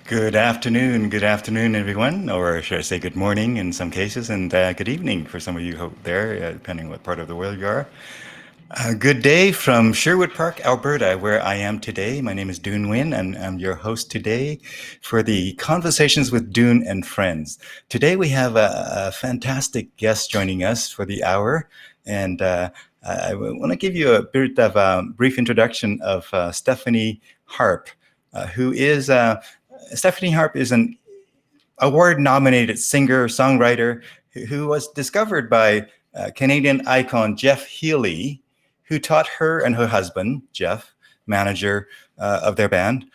Good afternoon, everyone, or should I say good morning in some cases, and good evening for some of you out there, depending on what part of the world you are. Good day from Sherwood Park, Alberta, where I am today. My name is Dune Nguyen, and I'm your host today for the Conversations with Dune and Friends. Today we have a fantastic guest joining us for the hour, and I want to give you a bit of a brief introduction of Stephanie Harpe, who is Stephanie Harpe is an award-nominated singer-songwriter who was discovered by Canadian Icon Jeff Healey, who taught her and her husband, Jeff, manager of their band,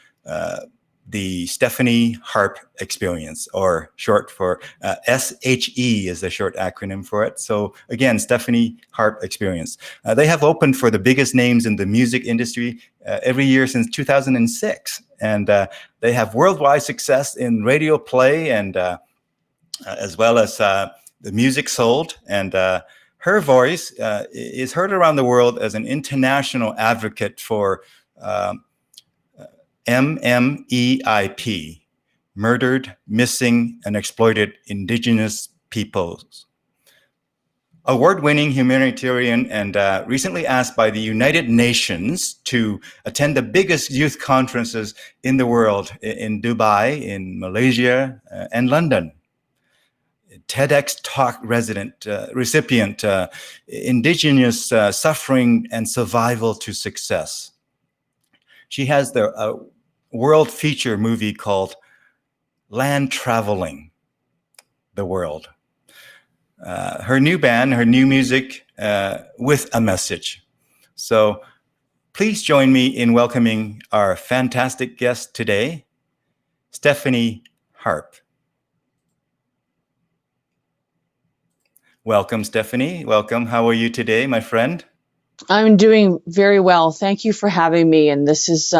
the Stephanie Harpe Experience, or short for S.H.E is the short acronym for it. So again, Stephanie Harpe Experience. They have opened for the biggest names in the music industry every year since 2006. And they have worldwide success in radio play and as well as the music sold. And her voice is heard around the world as an international advocate for MMEIP, Murdered, Missing, and Exploited Indigenous Peoples. Award-winning humanitarian and recently asked by the United Nations to attend the biggest youth conferences in the world in Dubai, in Malaysia, and London. Tedx Talk Recipient, Indigenous Suffering and Survival to Success. She has the world feature movie called Land Traveling the World. Her new band, her new music with a message. So please join me in welcoming our fantastic guest today, Stephanie Harpe. Welcome, Stephanie. Welcome. How are you today, my friend? I'm doing very well. Thank you for having me. And this is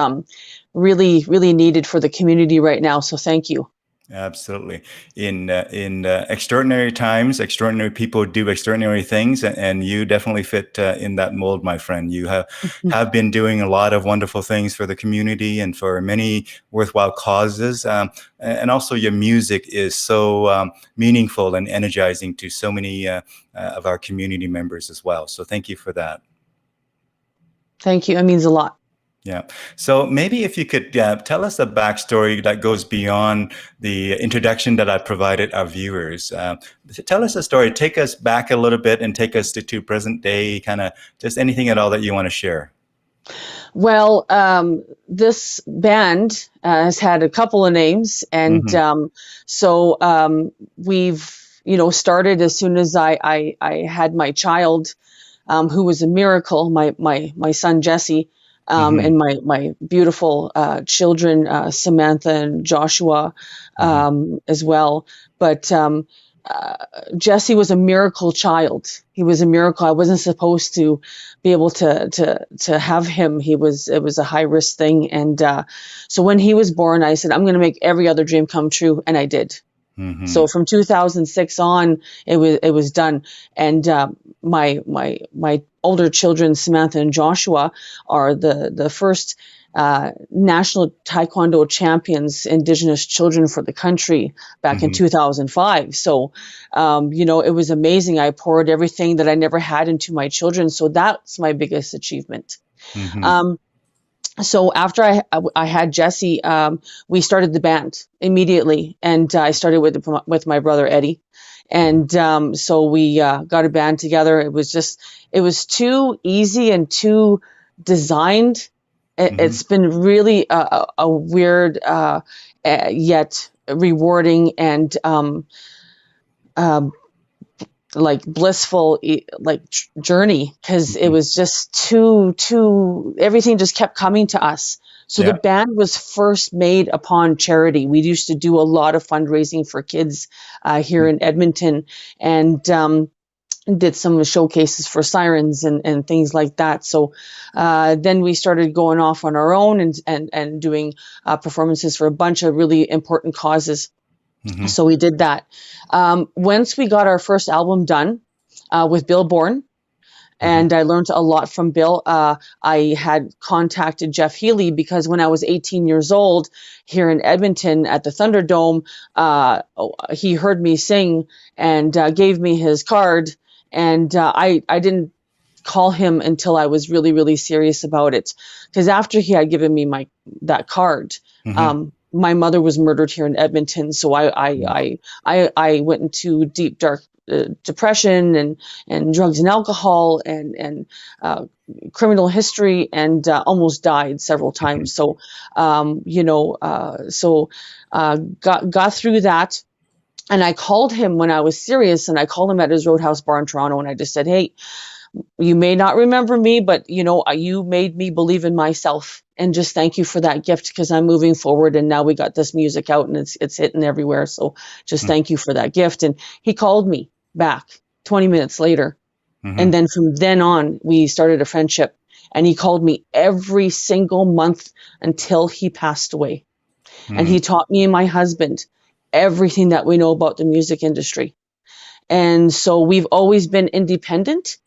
really, really needed for the community right now. So thank you. Absolutely. In extraordinary times, extraordinary people do extraordinary things, and you definitely fit in that mold, my friend. You have been doing a lot of wonderful things for the community and for many worthwhile causes. And also your music is so meaningful and energizing to so many of our community members as well. So thank you for that. Thank you. It means a lot. Yeah. So maybe if you could tell us a backstory that goes beyond the introduction that I provided our viewers. Tell us a story. Take us back a little bit and take us to present day, kind of just anything at all that you want to share. Well, this band has had a couple of names, and we've started as soon as I had my child, who was a miracle. My son Jesse. And my beautiful children, Samantha and Joshua, as well. But Jesse was a miracle child. He was a miracle. I wasn't supposed to be able to have him. It was a high risk thing. And so when he was born, I said, I'm going to make every other dream come true. And I did. So from 2006 on, it was done. And my older children, Samantha and Joshua, are the first national Taekwondo champions, Indigenous children for the country back in 2005. So, it was amazing. I poured everything that I never had into my children. So that's my biggest achievement. So after I had Jesse, we started the band immediately, and I started with my brother Eddie, and so we got a band together. It was too easy and too designed. It's been really a weird yet rewarding and like blissful journey, because it was just too everything just kept coming to us. So the band was first made upon charity. We used to do a lot of fundraising for kids here in Edmonton, and did some showcases for sirens and things like that. So then we started going off on our own and doing performances for a bunch of really important causes. So we did that. Once we got our first album done with Bill Bourne, And I learned a lot from Bill. I had contacted Jeff Healey because when I was 18 years old here in Edmonton at the Thunderdome, he heard me sing and gave me his card. And I didn't call him until I was really, really serious about it. Because after he had given me that card, my mother was murdered here in Edmonton. So I went into deep, dark depression and drugs and alcohol and criminal history and almost died several times. So, got through that. And I called him when I was serious, and I called him at his Roadhouse bar in Toronto, and I just said, hey, you may not remember me, but you made me believe in myself, and just thank you for that gift, because I'm moving forward and now we got this music out and it's hitting everywhere. So just thank you for that gift. And he called me back 20 minutes later. And then from then on, we started a friendship, and he called me every single month until he passed away. And he taught me and my husband everything that we know about the music industry. And so we've always been independent.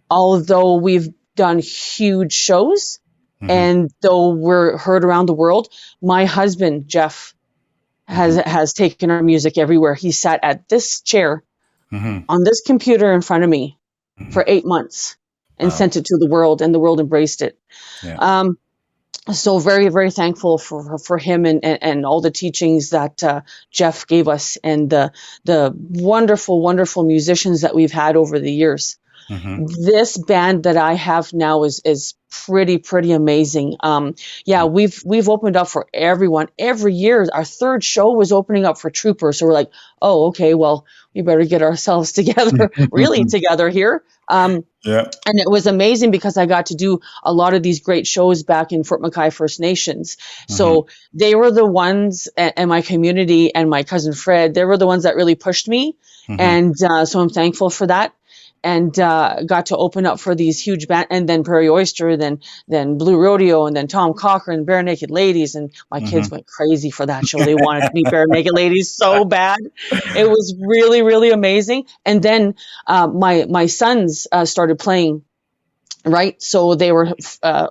Although we've done huge shows and though we're heard around the world, my husband, Jeff, has taken our music everywhere. He sat at this chair on this computer in front of me for 8 months and sent it to the world, and the world embraced it. Yeah. So very, very thankful for him and all the teachings that Jeff gave us, and the wonderful, wonderful musicians that we've had over the years. This band that I have now is pretty amazing. We've opened up for everyone. Every year, our third show was opening up for Troopers. So we're like, oh, okay, well, we better get ourselves together, really together here. And it was amazing because I got to do a lot of these great shows back in Fort McKay First Nations. So they were the ones, and my community and my cousin Fred, they were the ones that really pushed me. And so I'm thankful for that. And got to open up for these huge bands, and then Prairie Oyster, then Blue Rodeo, and then Tom Cochrane, Bare Naked Ladies. And my kids went crazy for that show. They wanted to meet Bare Naked Ladies so bad. It was really, really amazing. And then my sons started playing. Right. So they were,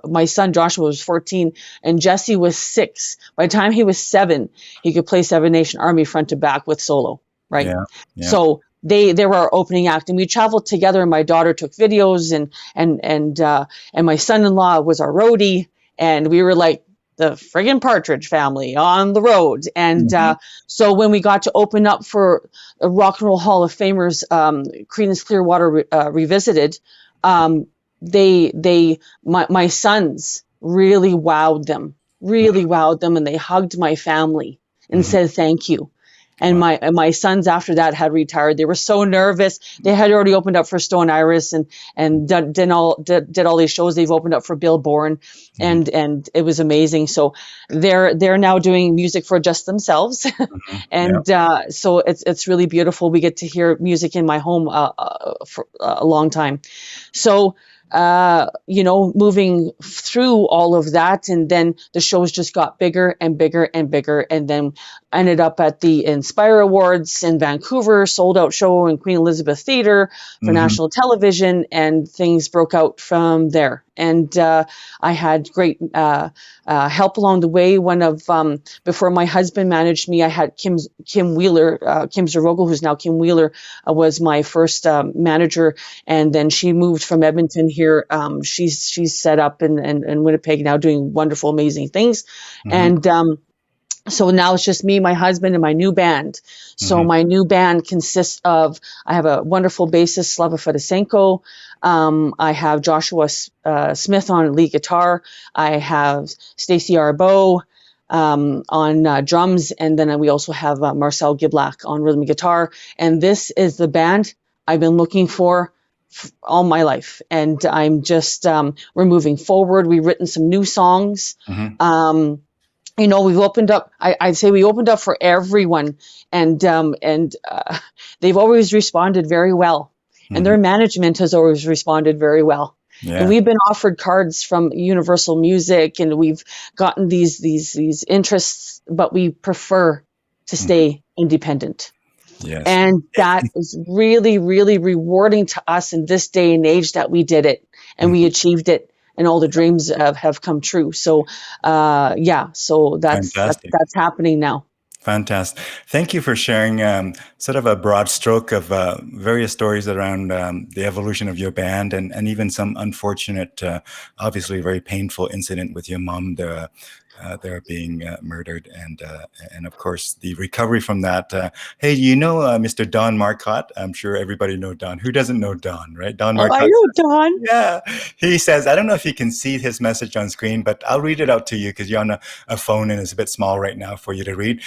my son Joshua was 14 and Jesse was 6. By the time he was 7, he could play Seven Nation Army front to back with solo. Right. Yeah. So they were our opening act, and we traveled together, and my daughter took videos, and my son-in-law was our roadie, and we were like the friggin' Partridge Family on the road. And so when we got to open up for a Rock and Roll Hall of Famers, Creedence Clearwater Revisited, my sons really wowed them, and they hugged my family and said thank you. And my sons after that had retired. They were so nervous. They had already opened up for Stone Iris and did all these shows. They've opened up for Bill Bourne, and it was amazing. So they're now doing music for just themselves, and so it's really beautiful. We get to hear music in my home for a long time. So moving through all of that, and then the shows just got bigger and bigger and bigger, and then ended up at the Inspire Awards in Vancouver, sold out show in Queen Elizabeth Theatre for national television, and things broke out from there. And I had great help along the way. One of before my husband managed me, I had Kim Wheeler, Kim Zervogel, who's now Kim Wheeler, was my first manager, and then she moved from Edmonton here. She's set up in Winnipeg now, doing wonderful, amazing things, and so now it's just me, my husband, and my new band. So my new band consists of, I have a wonderful bassist, Slava Fedosenko. I have Joshua Smith on lead guitar. I have Stacey Arbeau on drums. And then we also have Marcel Giblak on rhythm guitar. And this is the band I've been looking for all my life. And I'm just, we're moving forward. We've written some new songs. We've opened up, I'd say we opened up for everyone, and they've always responded very well, and their management has always responded very well. Yeah. And we've been offered cards from Universal Music, and we've gotten these interests, but we prefer to stay independent. Yes. And that is really, really rewarding to us in this day and age that we did it and we Mhm. achieved it and all the dreams have come true. So, so Fantastic. that's happening now. Fantastic. Thank you for sharing sort of a broad stroke of various stories around the evolution of your band and even some unfortunate, obviously very painful incident with your mom there being murdered and of course the recovery from that. Hey, you know Mr. Don Marcotte? I'm sure everybody know Don. Who doesn't know Don, right? Don Oh, I Marcotte. know, Don. Yeah, he says, I don't know if you can see his message on screen, but I'll read it out to you because you're on a phone and it's a bit small right now for you to read.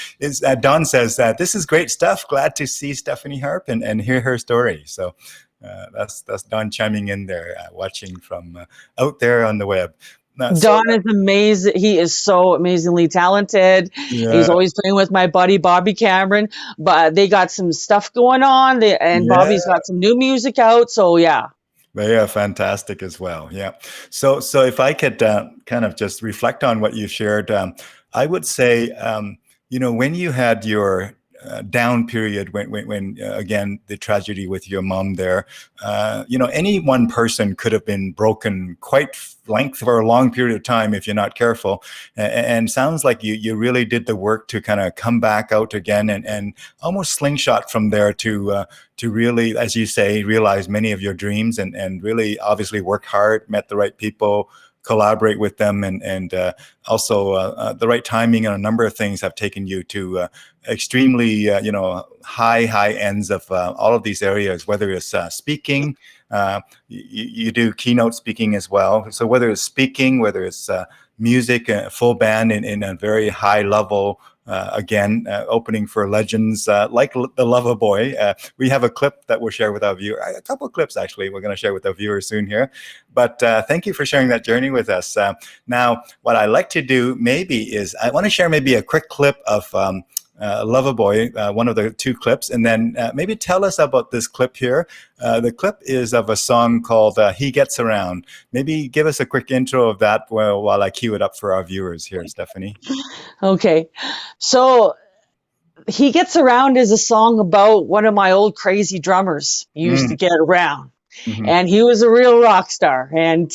Don says that this is great stuff. Glad to see Stephanie Harpe and hear her story. So that's Don chiming in there, watching from out there on the web. Don is amazing. He is so amazingly talented. Yeah, He's always playing with my buddy Bobby Cameron. But they got some stuff going on, and yeah. Bobby's got some new music out. So yeah. They are fantastic as well. Yeah. So if I could kind of just reflect on what you shared, I would say, when you had your down period, when again the tragedy with your mom there, any one person could have been broken quite length for a long period of time if you're not careful. And sounds like you really did the work to kind of come back out again and almost slingshot from there to really, as you say, realize many of your dreams and really obviously work hard, met the right people, collaborate with them, and also the right timing and a number of things have taken you to extremely high ends of all of these areas, whether it's speaking. You do keynote speaking as well. So whether it's speaking, whether it's music, full band in a very high level, again, opening for legends like the Loverboy. We have a clip that we'll share with our viewers, a couple of clips actually we're going to share with our viewers soon here. But thank you for sharing that journey with us. Now, what I like to do maybe is I want to share maybe a quick clip of Loverboy, one of the two clips, and then maybe tell us about this clip here. The clip is of a song called He Gets Around. Maybe give us a quick intro of that while I cue it up for our viewers here, Stephanie. Okay. So He Gets Around is a song about one of my old crazy drummers used to get around. Mm-hmm. And he was a real rock star, and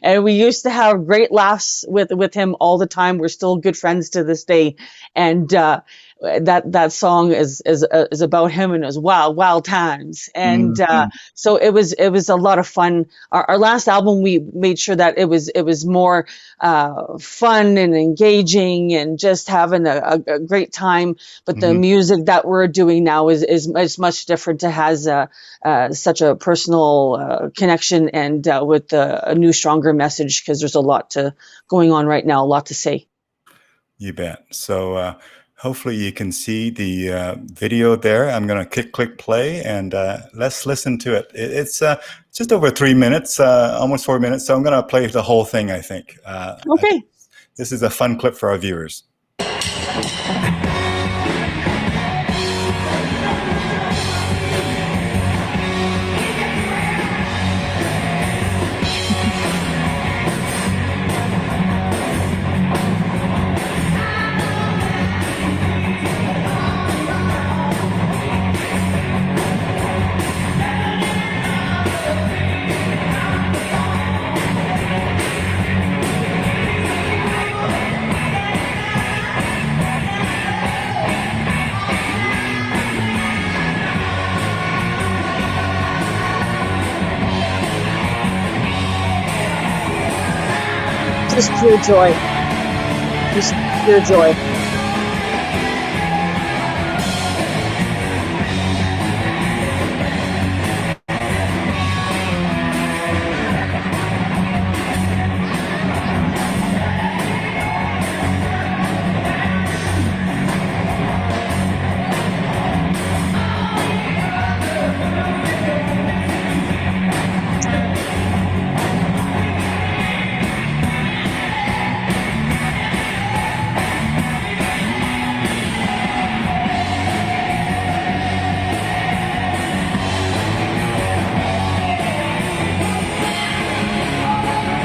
and we used to have great laughs with him all the time. We're still good friends to this day, and that song is about him and his wild times. And so it was a lot of fun. Our last album, we made sure that it was more fun and engaging and just having a great time. But the music that we're doing now is much different. It has such a personal connection and with a new, stronger message, because there's a lot going on right now, a lot to say. You bet. So hopefully you can see the video there. I'm going to click play and let's listen to it. It's just over 3 minutes, almost 4 minutes. So I'm going to play the whole thing, I think. Okay. This is a fun clip for our viewers. Just pure joy. Just pure joy.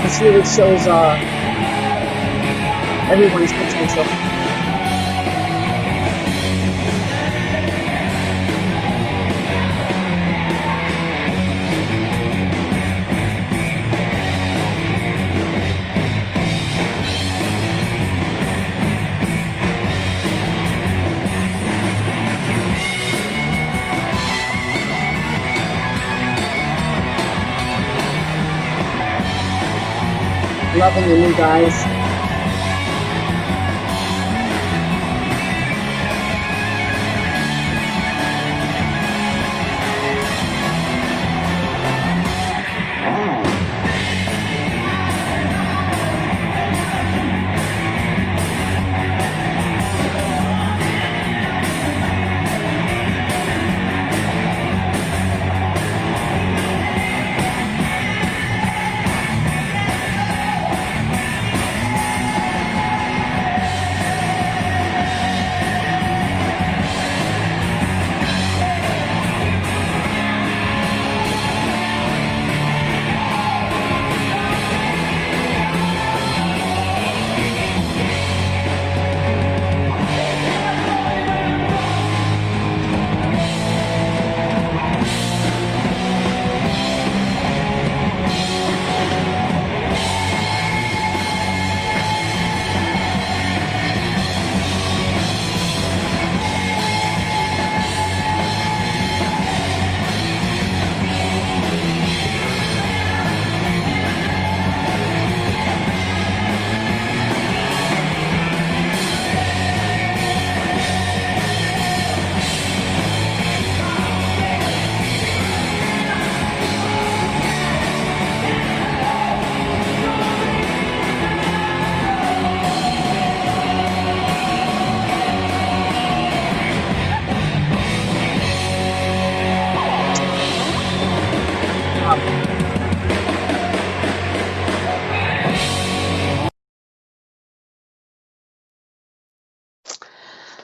This really shows everyone's potential. Loving them, you guys.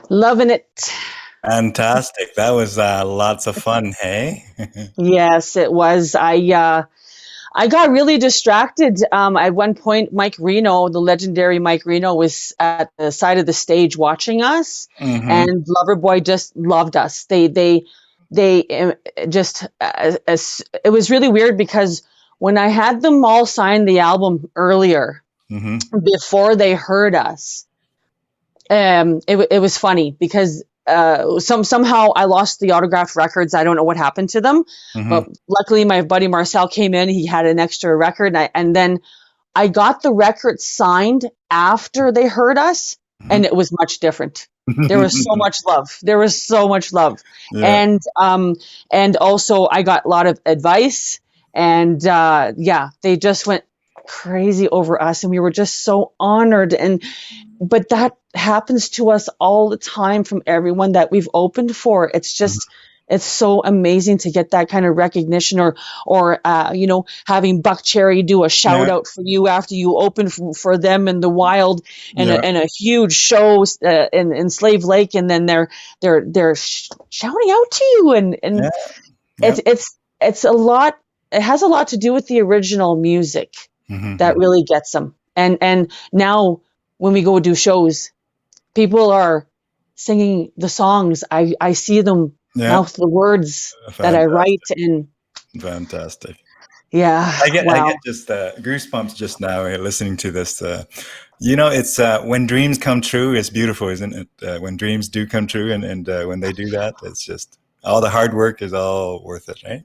Loving it. Fantastic. That was lots of fun, hey? Yes, it was. I got really distracted. At one point, Mike Reno, the legendary Mike Reno, was at the side of the stage watching us, Mm-hmm. and Loverboy just loved us. They just it was really weird because when I had them all sign the album earlier, Mm-hmm. before they heard us, it was funny because somehow I lost the autographed records. I don't know what happened to them, Mm-hmm. but luckily my buddy Marcel came in. He had an extra record, and then I got the record signed after they heard us, and it was much different. There was so much love. There was so much love, Yeah. and also I got a lot of advice, and yeah, they just went crazy over us, and we were just so honored. But that happens to us all the time from everyone that we've opened for. It's just, it's so amazing to get that kind of recognition, or having Buck Cherry do a shout Yeah. out for you after you open for them in the wild, and Yeah. a huge show in Slave Lake, and then they're shouting out to you, and Yeah. Yeah. it's a lot. It has a lot to do with the original music that Mm-hmm. really gets them. And now when we go do shows, people are singing the songs. I see them Yeah. mouth the words that I write, Fantastic. and Fantastic. yeah, I wow. get just goosebumps just now listening to this. It's when dreams come true. It's beautiful, isn't it? When dreams do come true, and when they do that, it's just all the hard work is all worth it, right?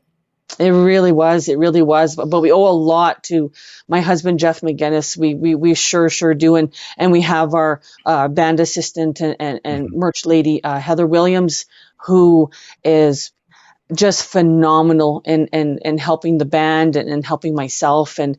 It really was. It really was. But we owe a lot to my husband, Jeff McGinnis. We sure do. And we have our band assistant and Mm-hmm. merch lady, Heather Williams, who is just phenomenal in helping the band and helping myself. And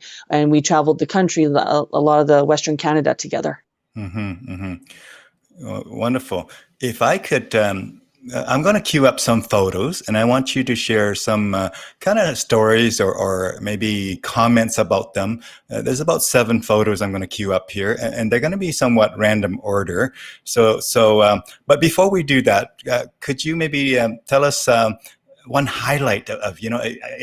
we traveled the country, a lot of the Western Canada together. Mm-hmm. Mm-hmm. Wonderful. If I could, I'm going to queue up some photos, and I want you to share some kind of stories or maybe comments about them. There's about 7 photos I'm going to queue up here, and they're going to be somewhat random order. But before we do that, could you maybe tell us one highlight of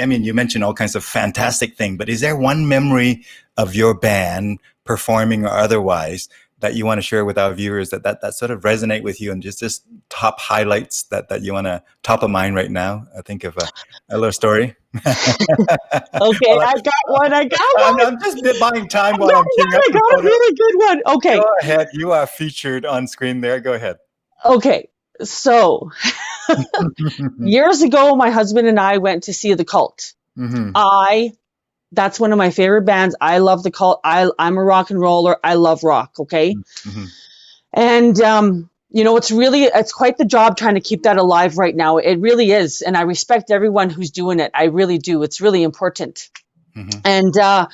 I mean, you mentioned all kinds of fantastic things, but is there one memory of your band, performing or otherwise, that you want to share with our viewers that sort of resonate with you, and just top highlights that you want to top of mind right now? I think of a little story. Okay, I got one. I got one. I'm just buying time I while I'm queuing up the got a photo. really good one. Okay. Go ahead. You are featured on screen there. Go ahead. Okay. So years ago, my husband and I went to see The Cult. Mm-hmm. I That's one of my favorite bands. I love the cult. I'm a rock and roller. I love rock. Okay. Mm-hmm. And, it's quite the job trying to keep that alive right now. It really is. And I respect everyone who's doing it. I really do. It's really important. Mm-hmm. And,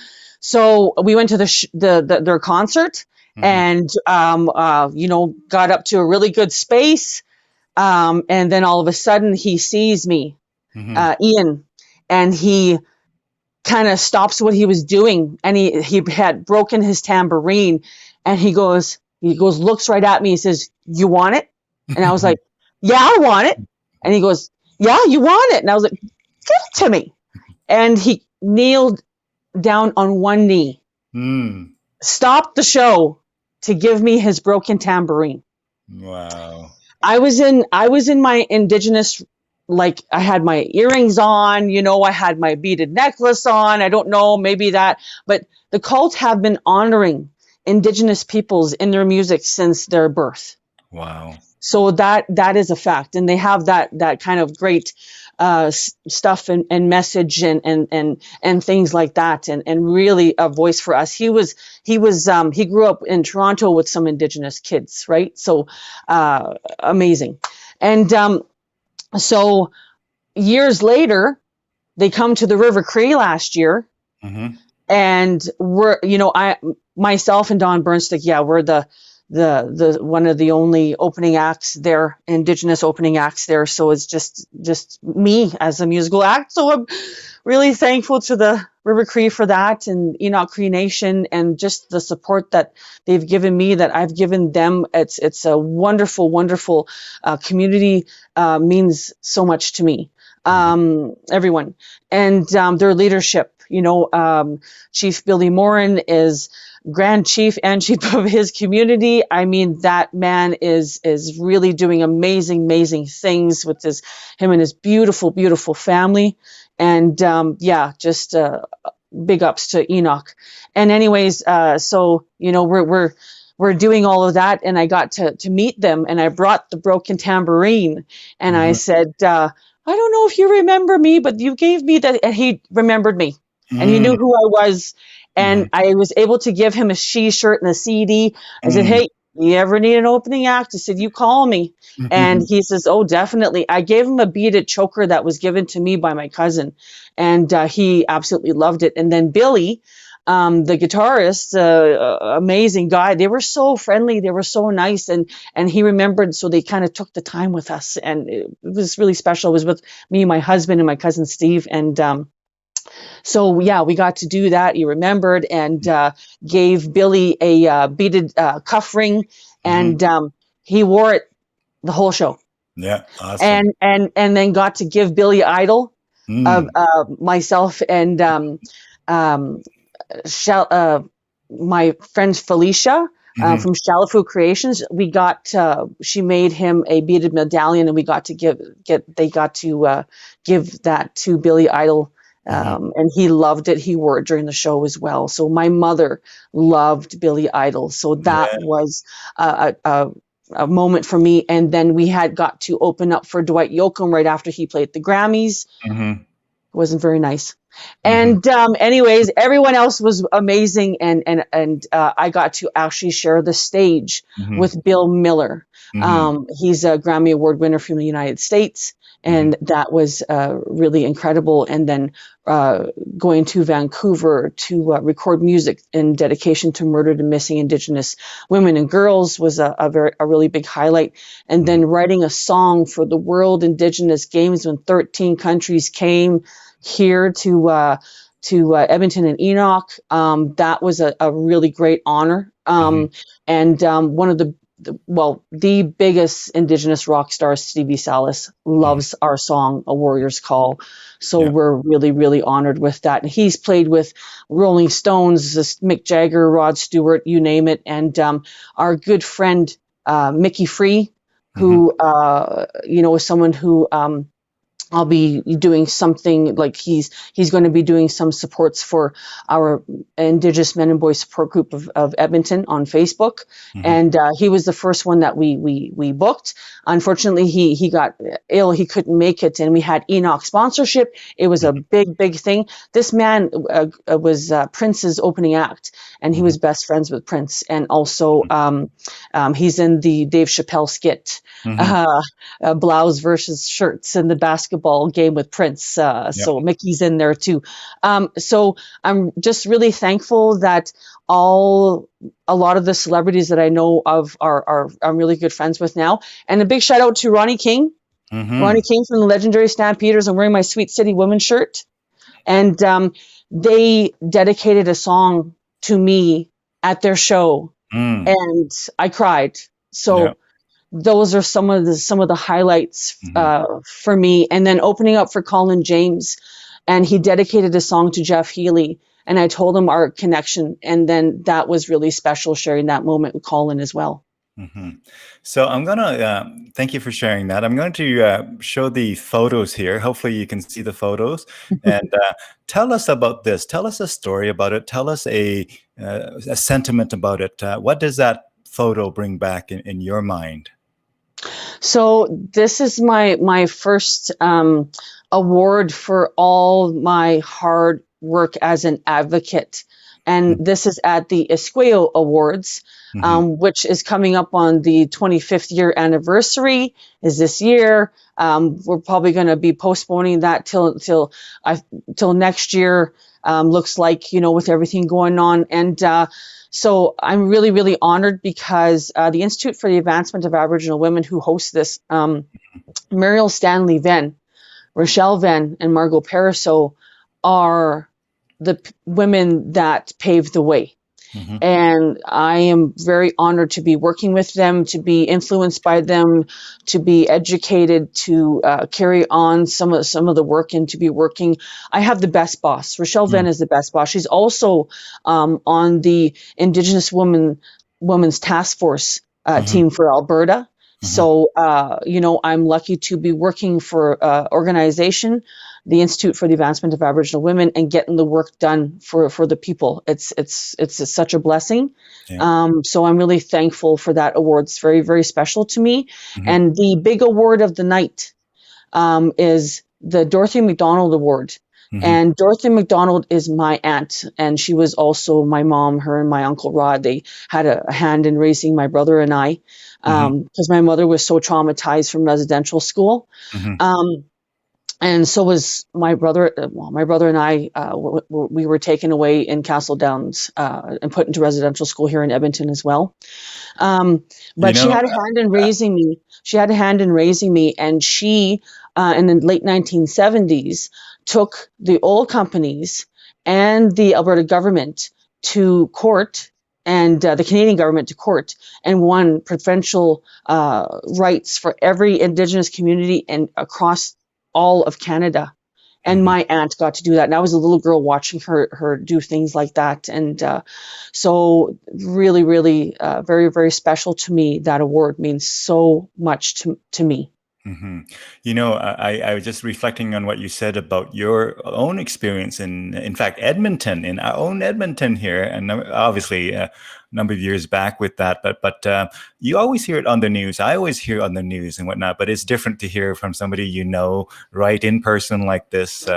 so we went to their concert, Mm-hmm. and, got up to a really good space. And then all of a sudden he sees me, Mm-hmm. Ian, and he kind of stops what he was doing, and he had broken his tambourine, and he goes, looks right at me. He says, "You want it?" And I was like, "Yeah, I want it." And he goes, "Yeah, you want it?" And I was like, "Give it to me." And he kneeled down on one knee, stopped the show to give me his broken tambourine. Wow. I was in my Indigenous, like I had my earrings on, I had my beaded necklace on. I don't know, maybe that, but the cults have been honoring Indigenous peoples in their music since their birth. Wow. So that is a fact, and they have that kind of great stuff and message and things like that, and really a voice for us. He grew up in Toronto with some Indigenous kids, right? So amazing. And so years later, they come to the River Cree last year, Mm-hmm. and myself and Don Bernstick, we're the one of the only opening acts there, Indigenous opening acts there. So it's just me as a musical act. So I'm really thankful to the River Cree for that, and Enoch Cree Nation, and just the support that they've given me, that I've given them. It's a wonderful, wonderful community, means so much to me. Everyone, and their leadership. Chief Billy Morin is Grand Chief and Chief of his community. I mean, that man is really doing amazing things with him and his beautiful, beautiful family. And just big ups to Enoch. And anyways, so we're doing all of that, and I got to meet them, and I brought the broken tambourine, and I said, "I don't know if you remember me, but you gave me that." And he remembered me, and he knew who I was. And I was able to give him a S.H.E shirt and a CD. I said, "Hey, you ever need an opening act?" I said, "You call me." And he says, "Oh, definitely." I gave him a beaded choker that was given to me by my cousin, and he absolutely loved it. And then Billy, the guitarist, amazing guy. They were so friendly. They were so nice. And he remembered. So they kind of took the time with us, and it was really special. It was with me, my husband, and my cousin Steve. And so we got to do that. He remembered, and gave Billy a beaded cuff ring, and he wore it the whole show. Yeah, awesome. And then got to give Billy Idol, myself and my friend Felicia from Shalafu Creations. We got she made him a beaded medallion, and we got to give that to Billy Idol. And he loved it. He wore it during the show as well. So my mother loved Billy Idol. So that was a moment for me. And then we had got to open up for Dwight Yoakam right after he played the Grammys. It wasn't very nice. And anyways, everyone else was amazing. And I got to actually share the stage with Bill Miller. He's a Grammy Award winner from the United States. And that was really incredible. And then going to Vancouver to record music in dedication to murdered and missing Indigenous women and girls was a really big highlight. And then writing a song for the World Indigenous Games when 13 countries came here to Edmonton and Enoch. That was a really great honor. And one of the biggest Indigenous rock star, Stevie Salas, loves our song, A Warrior's Call. So we're really, really honored with that. And he's played with Rolling Stones, Mick Jagger, Rod Stewart, you name it. And our good friend, Mickey Free, who, is someone who I'll be doing something like he's going to be doing some supports for our Indigenous Men and Boys support group of Edmonton on Facebook, Hmm. and he was the first one that we booked. Unfortunately, he got ill; he couldn't make it, and we had Enoch sponsorship. It was a big thing. This man was Prince's opening act, and he Hmm. was best friends with Prince, and also he's in the Dave Chappelle skit. Hmm. Uh, Blouse versus shirts in the basketball game with Prince. Yep. So Mickey's in there too. So I'm just really thankful that a lot of the celebrities that I know of are I'm really good friends with now. And a big shout out to Ronnie King. Ronnie Hmm. King from the legendary Stampeders. I'm wearing my Sweet City Women shirt. And they dedicated a song to me at their show. Mm. And I cried. Yeah. So those are some of the highlights Hmm. for me. And then opening up for Colin James, and he dedicated a song to Jeff Healey, and I told him our connection, and then that was really special sharing that moment with Colin as well. Hmm. So I'm gonna thank you for sharing that. I'm going to show the photos here. Hopefully, you can see the photos and tell us about this. Tell us a story about it. Tell us a sentiment about it. What does that photo bring back in your mind? So this is my first award for all my hard work as an advocate, and this is at the S.H.E Awards, Mm-hmm. which is coming up on the 25th year anniversary. Is this year? We're probably going to be postponing that till next year. Looks like, with everything going on, and so I'm really, really honored because the Institute for the Advancement of Aboriginal Women, who hosts this, Muriel Stanley Venn, Rochelle Venn, and Margot Pariseau are the women that paved the way. Mm-hmm. And I am very honored to be working with them, to be influenced by them, to be educated, to carry on some of the work, and to be working. I have the best boss. Rochelle Venn is the best boss. She's also on the Indigenous Women's Task Force Mm-hmm. team for Alberta. Mm-hmm. So, I'm lucky to be working for organization, the Institute for the Advancement of Aboriginal Women, and getting the work done for the people. It's such a blessing. Yeah. So I'm really thankful for that award. It's very, very special to me. Mm-hmm. And the big award of the night is the Dorothy McDonald Award. Mm-hmm. And Dorothy McDonald is my aunt, and she was also my mom. Her and my uncle Rod, they had a hand in raising my brother and I, Mm-hmm. because my mother was so traumatized from residential school. Mm-hmm. Um, and so was my brother. Well, my brother and I, we were taken away in Castle Downs and put into residential school here in Edmonton as well. You But she know, had a hand in raising me. She had a hand in raising me, and she, in the late 1970s, took the oil companies and the Alberta government to court, and the Canadian government to court, and won provincial rights for every Indigenous community and across all of Canada. And mhm. my aunt got to do that, and I was a little girl watching her do things like that. And so, really, really, very, very special to me. That award means so much to me. Hmm. I was just reflecting on what you said about your own experience in fact, Edmonton, in our own Edmonton here, and obviously a number of years back with that. But you always hear it on the news. I always hear it on the news and whatnot. But it's different to hear from somebody right in person like this.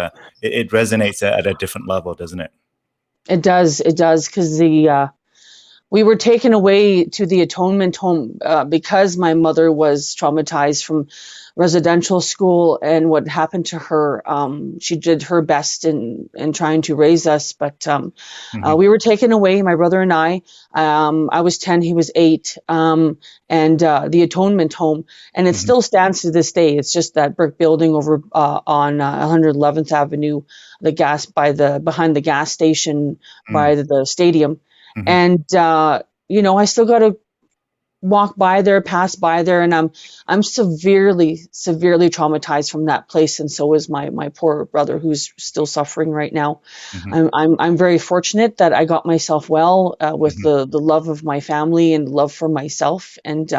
It resonates at a different level, doesn't it? It does, because we were taken away to the atonement home because my mother was traumatized from residential school and what happened to her. She did her best in trying to raise us, but Hmm. we were taken away, my brother and I. I was 10, he was 8, and the atonement home. And it Hmm. still stands to this day. It's just that brick building over on 111th Avenue, behind the gas station by the stadium. Hmm. And I still got to walk by there, pass by there, and I'm severely, severely traumatized from that place, and so is my poor brother, who's still suffering right now. Hmm. I'm very fortunate that I got myself well with Hmm. the love of my family and love for myself, and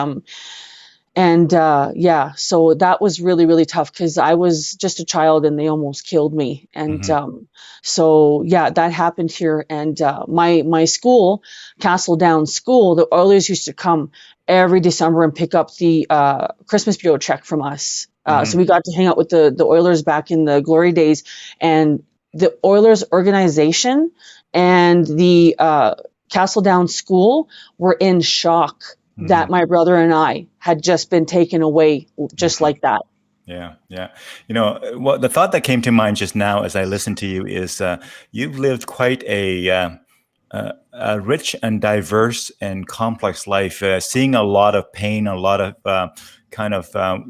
And so that was really, really tough because I was just a child and they almost killed me. And that happened here. And my school, Castle Down School, the Oilers used to come every December and pick up the Christmas Bureau check from us. So we got to hang out with the Oilers back in the glory days. And the Oilers organization and the Castle Down School were in shock that my brother and I had just been taken away just like that. Yeah, yeah. What the thought that came to mind just now as I listened to you is you've lived quite a rich and diverse and complex life, seeing a lot of pain, a lot of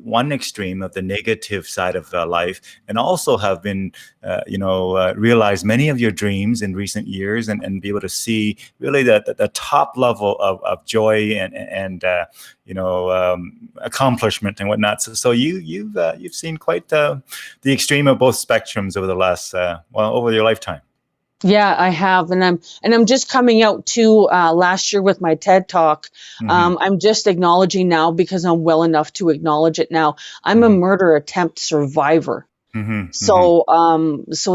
one extreme of the negative side of life, and also have been, realized many of your dreams in recent years, and be able to see really the top level of joy and accomplishment and whatnot. So you've seen quite the extreme of both spectrums over the last over your lifetime. Yeah, I have, and I'm just coming out too last year with my TED Talk. I'm just acknowledging now because I'm well enough to acknowledge it now. I'm a murder attempt survivor. So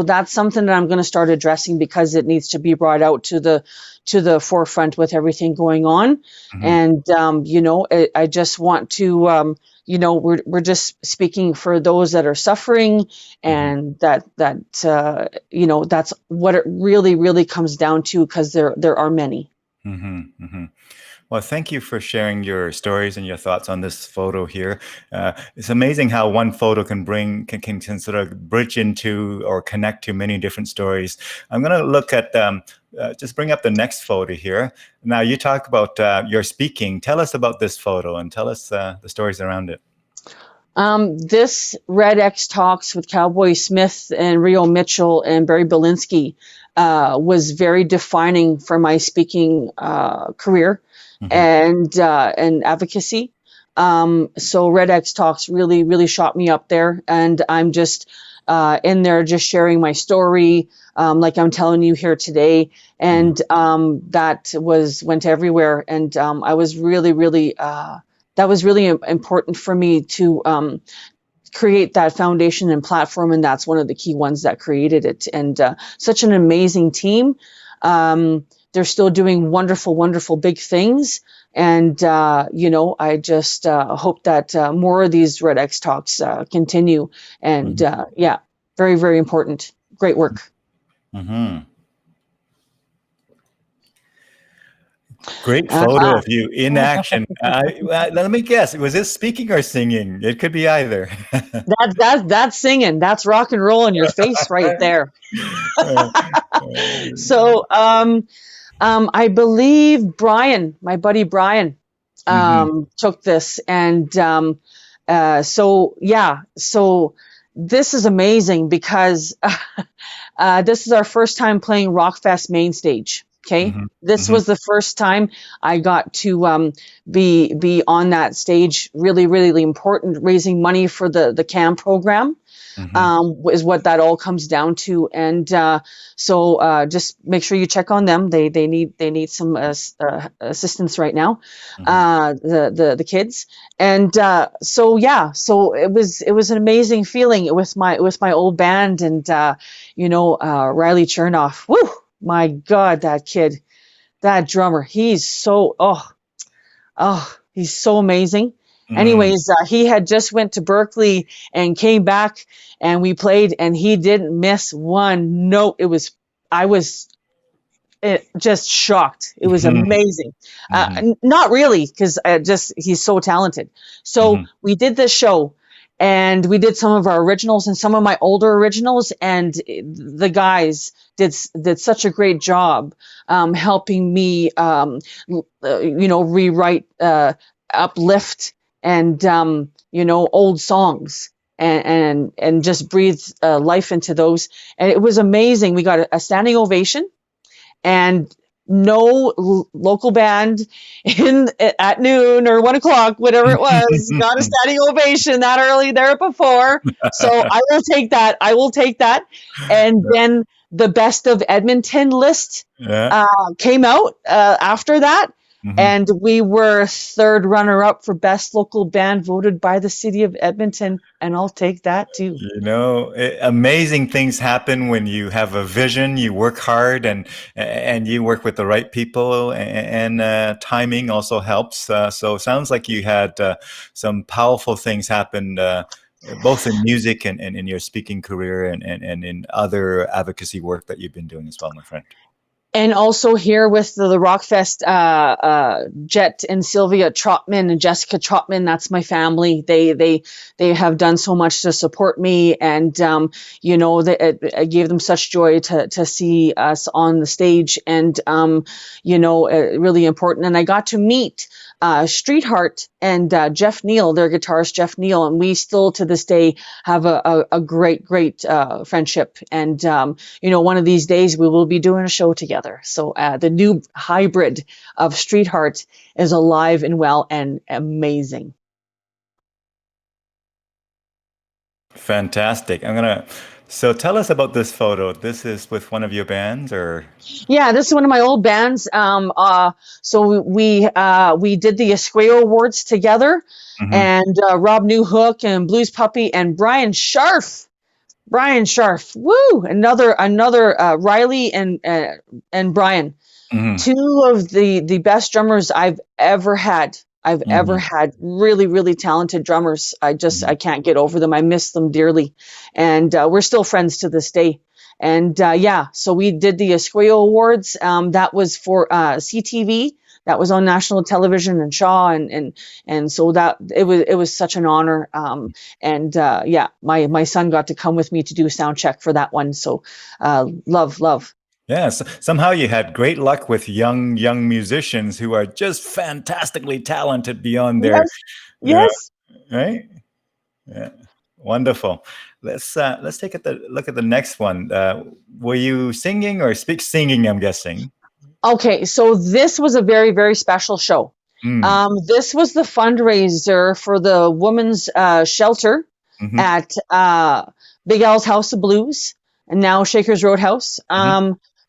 that's something that I'm going to start addressing because it needs to be brought out to the forefront with everything going on. And I just want to we're just speaking for those that are suffering, and that's what it really, really comes down to, because there are many. Well, thank you for sharing your stories and your thoughts on this photo here. It's amazing how one photo can sort of bridge into or connect to many different stories. I'm going to look at, just bring up the next photo here. Now, you talk about your speaking. Tell us about this photo and tell us the stories around it. This Red X Talks with Cowboy Smith and Rio Mitchell and Barry Belinsky was very defining for my speaking career. And advocacy. So Red X Talks really, really shot me up there. And I'm just in there just sharing my story, like I'm telling you here today. And that went everywhere. And I was really, really, that was really important for me to create that foundation and platform. And that's one of the key ones that created it. And such an amazing team. They're still doing wonderful, wonderful big things. And, I just hope that more of these Red X Talks continue. And very, very important. Great work. Great photo of you in action. Let me guess, was this speaking or singing? It could be either. That's singing. That's rock and roll in your face right there. So, I believe Brian, my buddy Brian, took this. And so this is amazing because this is our first time playing Rockfest main stage. Okay. This was the first time I got to be on that stage. Really, really important, raising money for the CAM program. Is what that all comes down to. And so just make sure you check on them. They need some assistance right now, the kids. And so it was an amazing feeling with my old band. And Riley Chernoff, woo, my God, that kid, that drummer, he's so he's so amazing. Anyways, he had just went to Berkeley and came back, and we played, and he didn't miss one note. I was just shocked. It was amazing. Not really, because he's so talented. So we did this show, and we did some of our originals and some of my older originals, and the guys did such a great job helping me, rewrite, uplift, and old songs, and just breathe life into those. And it was amazing. We got a standing ovation, and no local band at noon or 1 o'clock, whatever it was, got a standing ovation that early there before. So I will take that. And then the Best of Edmonton list came out after that. Mm-hmm. And we were third runner-up for best local band voted by the city of Edmonton, and I'll take that too. Amazing things happen when you have a vision, you work hard, and you work with the right people, and timing also helps. So it sounds like you had some powerful things happen, both in music and in your speaking career, and in other advocacy work that you've been doing as well, my friend. And also here with the Rockfest, Jet and Sylvia Trotman and Jessica Trotman, that's my family. They have done so much to support me, and it gave them such joy to see us on the stage, and really important. And I got to meet Streetheart and Jeff Neal, their guitarist Jeff Neal, and we still to this day have a great friendship. And one of these days we will be doing a show together. So the new hybrid of Streetheart is alive and well and amazing. Fantastic. So tell us about this photo. This is with one of your bands, or? Yeah, this is one of my old bands. So we did the S.H.E Awards together, Mm-hmm. and Rob Newhook and Blues Puppy and Brian Scharf, woo! Another Riley and Brian, Mm-hmm. two of the best drummers I've ever had. Really, really talented drummers. I can't get over them. I miss them dearly, and we're still friends to this day. And so we did the S.H.E Awards. That was for CTV. That was on national television and S.H.E, and so that it was such an honor. My son got to come with me to do sound check for that one. So love. Yes, somehow you had great luck with young musicians who are just fantastically talented beyond their, Yes. right? Yeah, wonderful. Let's take a look at the next one. Were you singing or singing? I'm guessing. Okay, so this was a very, very special show. This was the fundraiser for the women's shelter at Big Al's House of Blues, and now Shakers Roadhouse.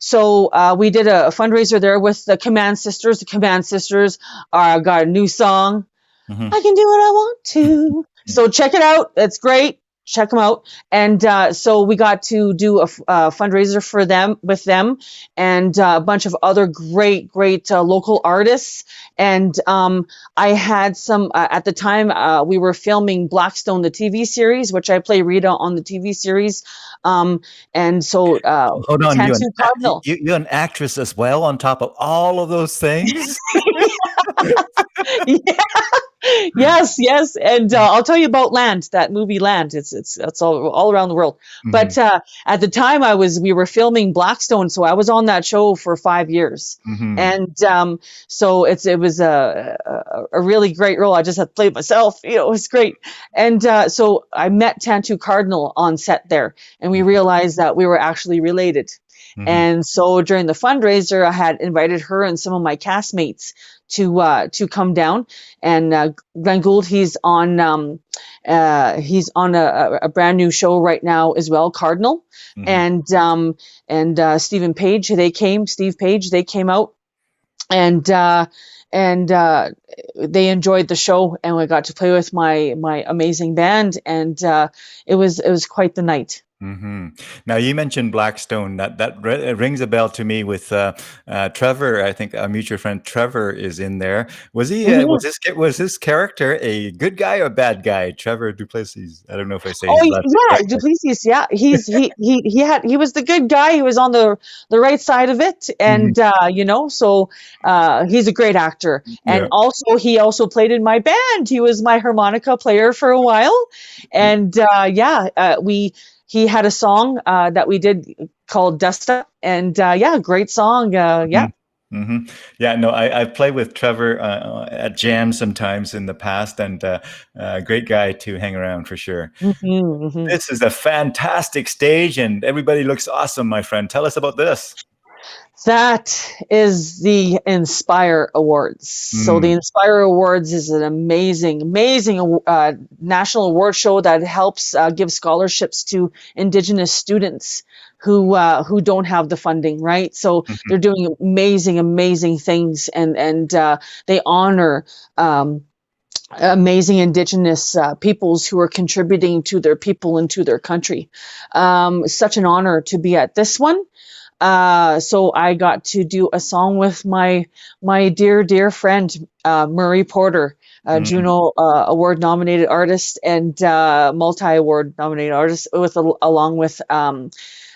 So we did a fundraiser there with the Command Sisters. The Command Sisters got a new song. I can do what I want to. So check it out. It's great. Check them out. And so we got to do a fundraiser for them, and a bunch of other great local artists. And I had some at the time we were filming Blackstone, the TV series, which I play Rita on the TV series. And so hold on, you're an actress as well on top of all of those things. Yeah. Yes, and I'll tell you about Land, that movie Land. It's all around the world. But at the time we were filming Blackstone, so I was on that show for 5 years, and so it was a really great role. I just had to play myself, it was great. And so I met Tantu Cardinal on set there, and we realized that we were actually related. And so during the fundraiser, I had invited her and some of my castmates to come down. And Glenn Gould, he's on a brand new show right now as well, Cardinal. And Stephen Page, Steve Page, they came out, and they enjoyed the show, and we got to play with my amazing band, and it was quite the night. Now you mentioned Blackstone. That rings a bell to me with Trevor. I think a mutual friend Trevor is in there. Was he? Was this character a good guy or bad guy? Trevor Duplessis. I don't know if I say. Duplessis. Yeah, he was the good guy. He was on the right side of it, and so he's a great actor. And also he also played in my band. He was my harmonica player for a while, and he had a song that we did called Dust Up, and great song. Yeah, no, I've played with Trevor at jams sometimes in the past, and great guy to hang around for sure. This is a fantastic stage, and everybody looks awesome, my friend. Tell us about this. That is the Inspire Awards. So the Inspire Awards is an amazing national award show that helps give scholarships to Indigenous students who don't have the funding, right? So they're doing amazing things, and they honor amazing Indigenous peoples who are contributing to their people and to their country. Such an honor to be at this one. So I got to do a song with my dear friend Murray Porter, Juno Award nominated artist and multi award nominated artist, along with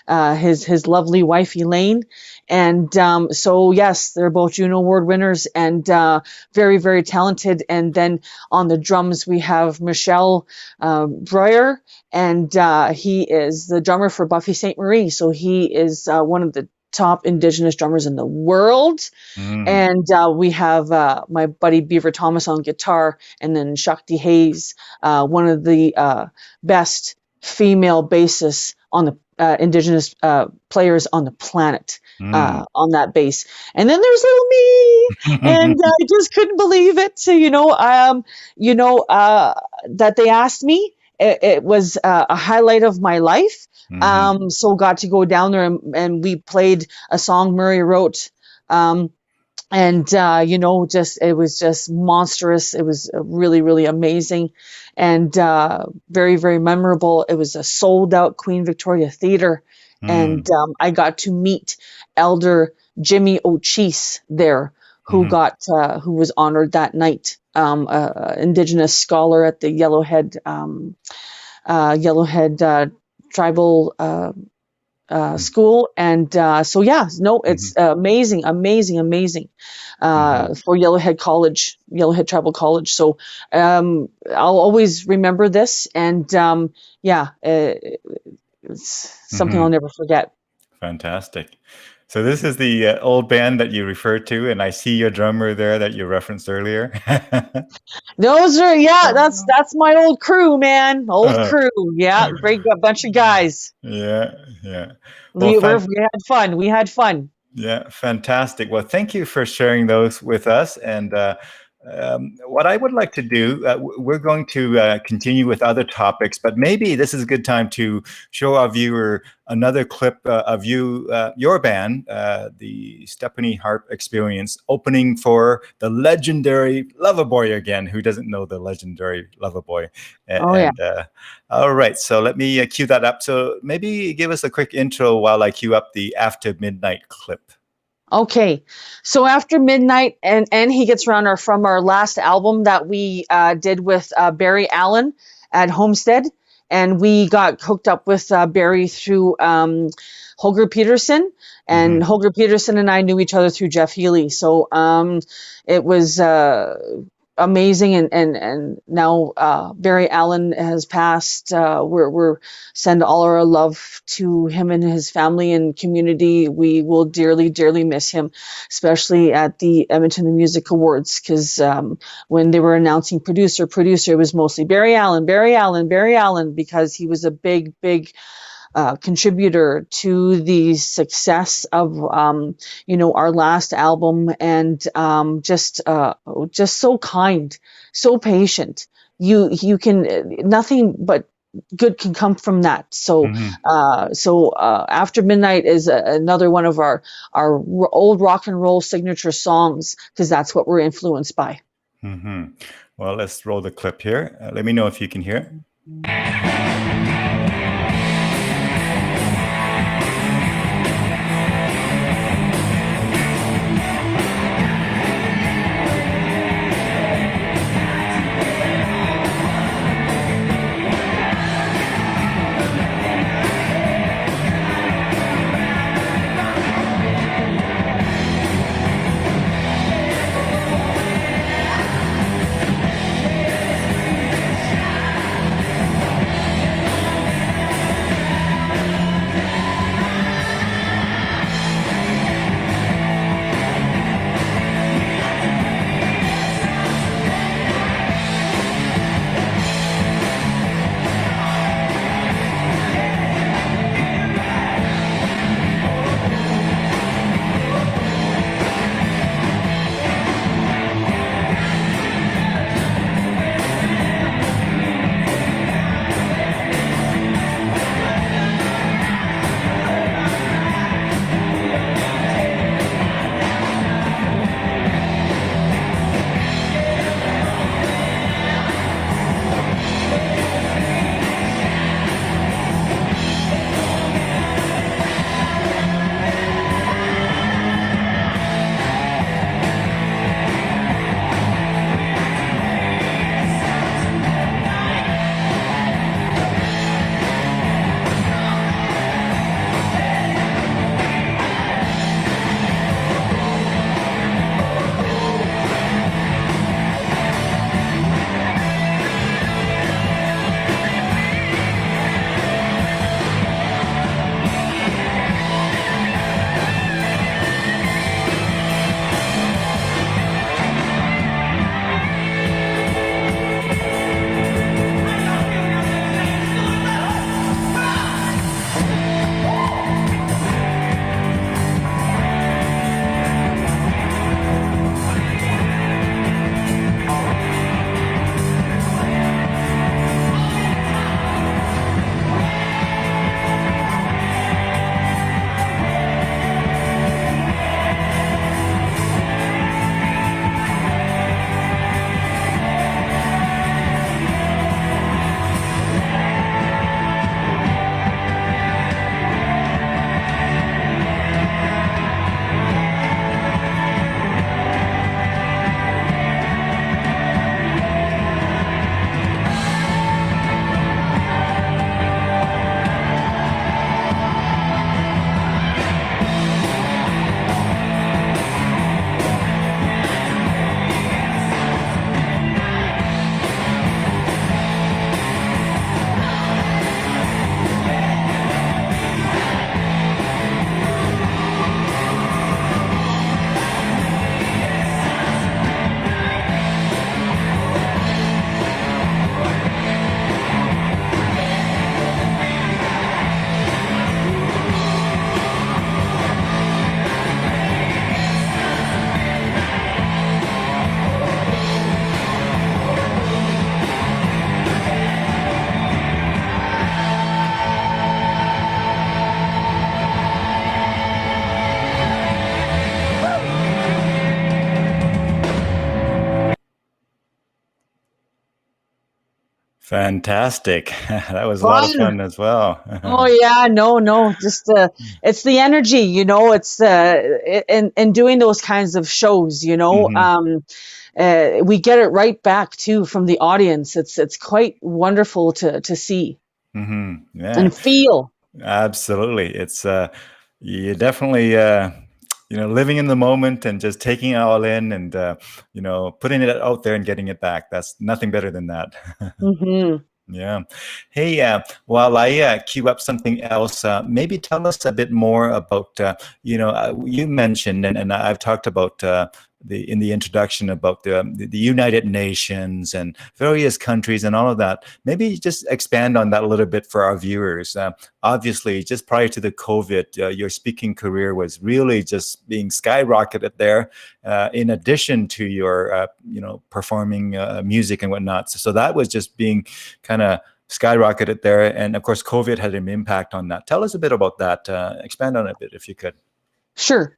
his lovely wife Elaine. And so yes, they're both Juno Award winners and very talented. And then on the drums we have Michelle Breuer, and he is the drummer for Buffy Sainte Marie. So he is one of the top Indigenous drummers in the world. And we have my buddy Beaver Thomas on guitar, and then Shakti Hayes, one of the best female bassists on the Indigenous players on the planet, on that bass. And then there's little me, and I just couldn't believe it. So, that they asked me. It was a highlight of my life. So got to go down there, and we played a song Murray wrote. Just it was just monstrous. It was really amazing, and very memorable. It was a sold out Queen Victoria Theatre, and I got to meet Elder Jimmy O'Cheese there, who was honored that night. Indigenous scholar at the Yellowhead tribal school. And it's amazing for Yellowhead Tribal College. So I'll always remember this, and it's something I'll never forget. Fantastic. So this is the old band that you referred to, and I see your drummer there that you referenced earlier. Those are, that's my old crew, man. Crew. Yeah, great bunch of guys. Yeah. Well, we had fun. Yeah, fantastic. Well, thank you for sharing those with us. And what I would like to do, we're going to continue with other topics, but maybe this is a good time to show our viewer another clip of your band, the Stephanie Harpe Experience, opening for the legendary Loverboy again. Who doesn't know the legendary Loverboy? All right, so let me cue that up. So maybe give us a quick intro while I cue up the After Midnight clip. Okay, so After Midnight and He Gets Around from our last album that we did with Barry Allen at Homestead, and we got hooked up with Barry through Holger Peterson, and Holger Peterson and I knew each other through Jeff Healey. So it was amazing, and now Barry Allen has passed. We're send all our love to him and his family and community. We will dearly miss him, especially at the Edmonton Music Awards, because when they were announcing producer, it was mostly Barry Allen, because he was a big contributor to the success of our last album, and just so kind, so patient. You can, nothing but good can come from that. So After Midnight is another one of our old rock and roll signature songs, because that's what we're influenced by. Well, let's roll the clip here. Let me know if you can hear it. Fantastic. That was a lot of Fun. fun as well. Oh yeah, no, just it's the energy, it's and doing those kinds of shows, Hmm. we get it right back too from the audience. It's quite wonderful to see Hmm. Yeah, and feel. absolutely. It's you definitely living in the moment and just taking it all in and putting it out there and getting it back. That's nothing better than that. Hmm. Yeah. Hey, while I queue up something else, maybe tell us a bit more about, you mentioned, and I've talked about in the introduction about the United Nations and various countries and all of that. Maybe just expand on that a little bit for our viewers. Obviously, just prior to the COVID, your speaking career was really just being skyrocketed there, in addition to your, performing music and whatnot. So that was just being kind of skyrocketed there. And of course, COVID had an impact on that. Tell us a bit about that. Expand on it a bit if you could. Sure.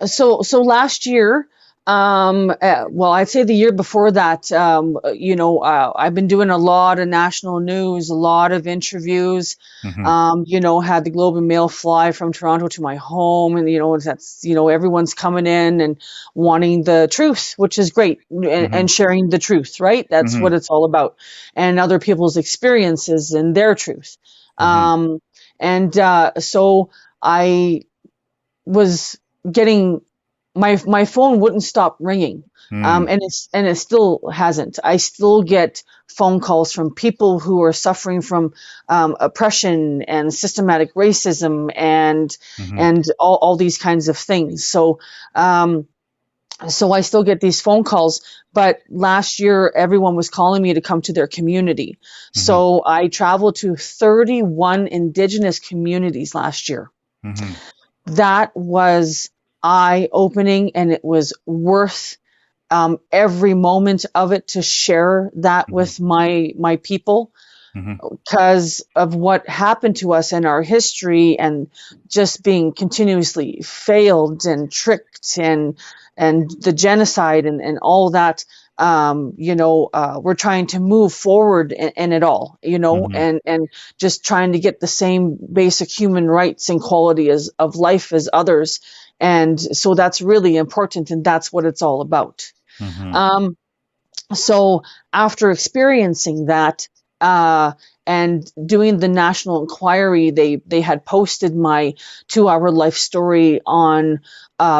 So last year, well, I'd say the year before that, I've been doing a lot of national news, a lot of interviews. Hmm. Had the Globe and Mail fly from Toronto to my home, and everyone's coming in and wanting the truth, which is great, and Hmm. sharing the truth, right? That's what Hmm. it's all about, and other people's experiences and their truth. Hmm. And so I was getting my phone wouldn't stop ringing, Hmm. and it still hasn't. I still get phone calls from people who are suffering from oppression and systematic racism Hmm. and all these kinds of things. So I still get these phone calls, but last year everyone was calling me to come to their community. Hmm. So I traveled to 31 Indigenous communities last year. Hmm. That was eye opening, and it was worth every moment of it to share that Hmm. with my people, Hmm. because of what happened to us in our history, and just being continuously failed and tricked, and the genocide, and all that. We're trying to move forward in it all, Hmm. and just trying to get the same basic human rights and quality of life as others. And so that's really important, and that's what it's all about. Hmm. um, so after experiencing that, and doing the national inquiry, they had posted my 2 hour life story on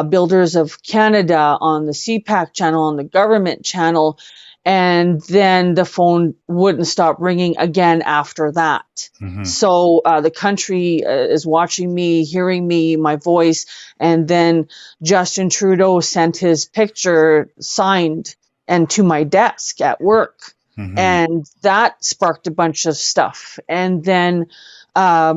Builders of Canada, on the CPAC channel, on the government channel, and then the phone wouldn't stop ringing again after that. Hmm. So the country is watching me, hearing me, my voice, and then Justin Trudeau sent his picture signed and to my desk at work. Hmm. And that sparked a bunch of stuff. And then, I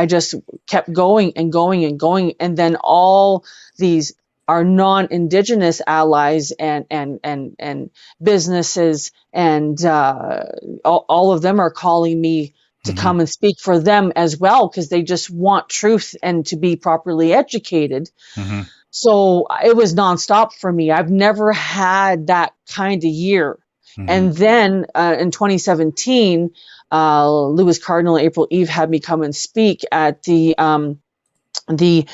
just kept going and going and going. And then all these our non-indigenous allies and businesses and all of them are calling me to Hmm. come and speak for them as well, because they just want truth and to be properly educated. Hmm. So it was nonstop for me. I've never had that kind of year. Hmm. And then in 2017, Lewis Cardinal and April Eve had me come and speak at the the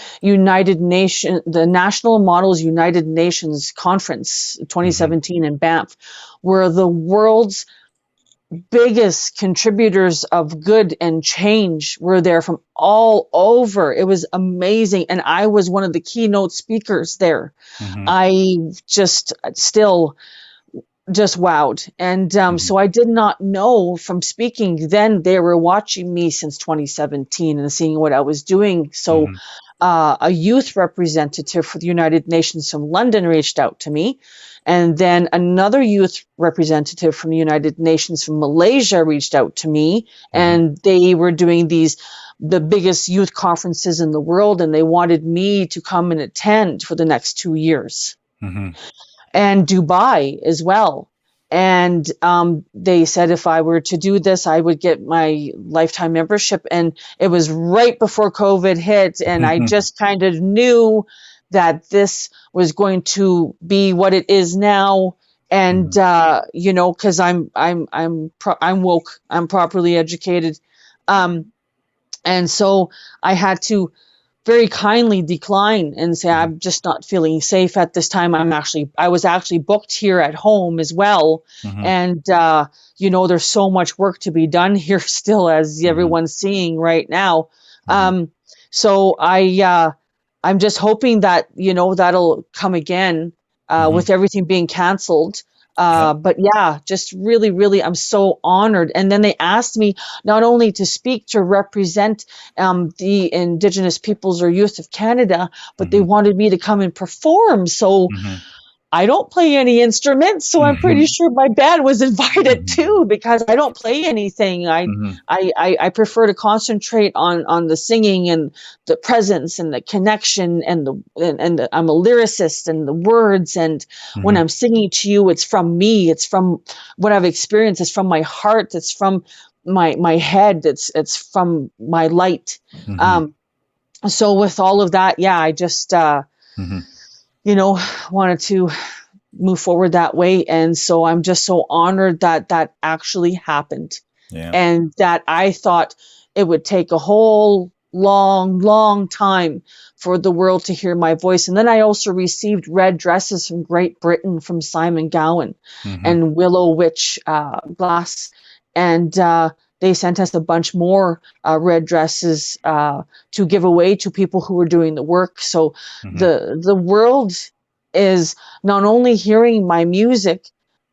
National Models United Nations Conference Hmm. 2017 in Banff, where the world's biggest contributors of good and change were there from all over. It was amazing. And I was one of the keynote speakers there. Hmm. I still just wowed. And Hmm. so I did not know from speaking then they were watching me since 2017 and seeing what I was doing. So Hmm. a youth representative for the United Nations from London reached out to me. And then another youth representative from the United Nations from Malaysia reached out to me. Hmm. And they were doing the biggest youth conferences in the world. And they wanted me to come and attend for the next 2 years, Hmm. and Dubai as well. And they said if I were to do this, I would get my lifetime membership. And it was right before COVID hit. And I Hmm. just kind of knew that this was going to be what it is now. And you know, because I'm woke, I'm properly educated, and so I had to very kindly decline and say, I'm just not feeling safe at this time. I was actually booked here at home as well. Mm-hmm. And, you know, there's so much work to be done here still, as Mm-hmm. everyone's seeing right now. Mm-hmm. So I'm just hoping that, you know, that'll come again, Mm-hmm. with everything being canceled. Yep. But yeah, just really, really, I'm so honored. And then they asked me not only to speak, to represent the Indigenous peoples or youth of Canada, but they Mm-hmm. wanted me to come and perform. So Mm-hmm. I don't play any instruments, so I'm pretty Mm-hmm. sure my band was invited Mm-hmm. too, because I don't play anything. Mm-hmm. I prefer to concentrate on the singing and the presence and the connection and I'm a lyricist, and the words, and when Mm-hmm. I'm singing to you, it's from me, it's from what I've experienced, it's from my heart, it's from my head, it's from my light. Mm-hmm. Um, so with all of that, yeah, I just Mm-hmm. you know, wanted to move forward that way. And so I'm just so honored that that actually happened, Yeah. and that I thought it would take a whole long time for the world to hear my voice. And then I also received red dresses from Great Britain, from Simon Gowan Mm-hmm. and Willow Witch Glass. And they sent us a bunch more red dresses to give away to people who were doing the work. So Mm-hmm. the world is not only hearing my music,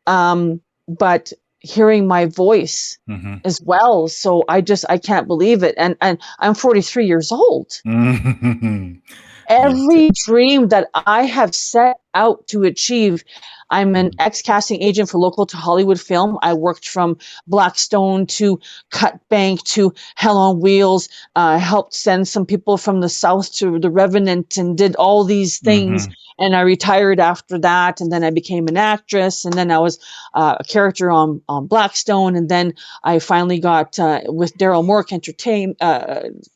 but hearing my voice Mm-hmm. as well. So I can't believe it. And I'm 43 years old. Mm-hmm. Me too. Every dream that I have set out to achieve. I'm an ex-casting agent for local to Hollywood film. I worked from Blackstone to Cut Bank to Hell on Wheels. Helped send some people from the South to The Revenant, and did all these things. Mm-hmm. And I retired after that. And then I became an actress. And then I was a character on Blackstone. And then I finally got with Daryl Mork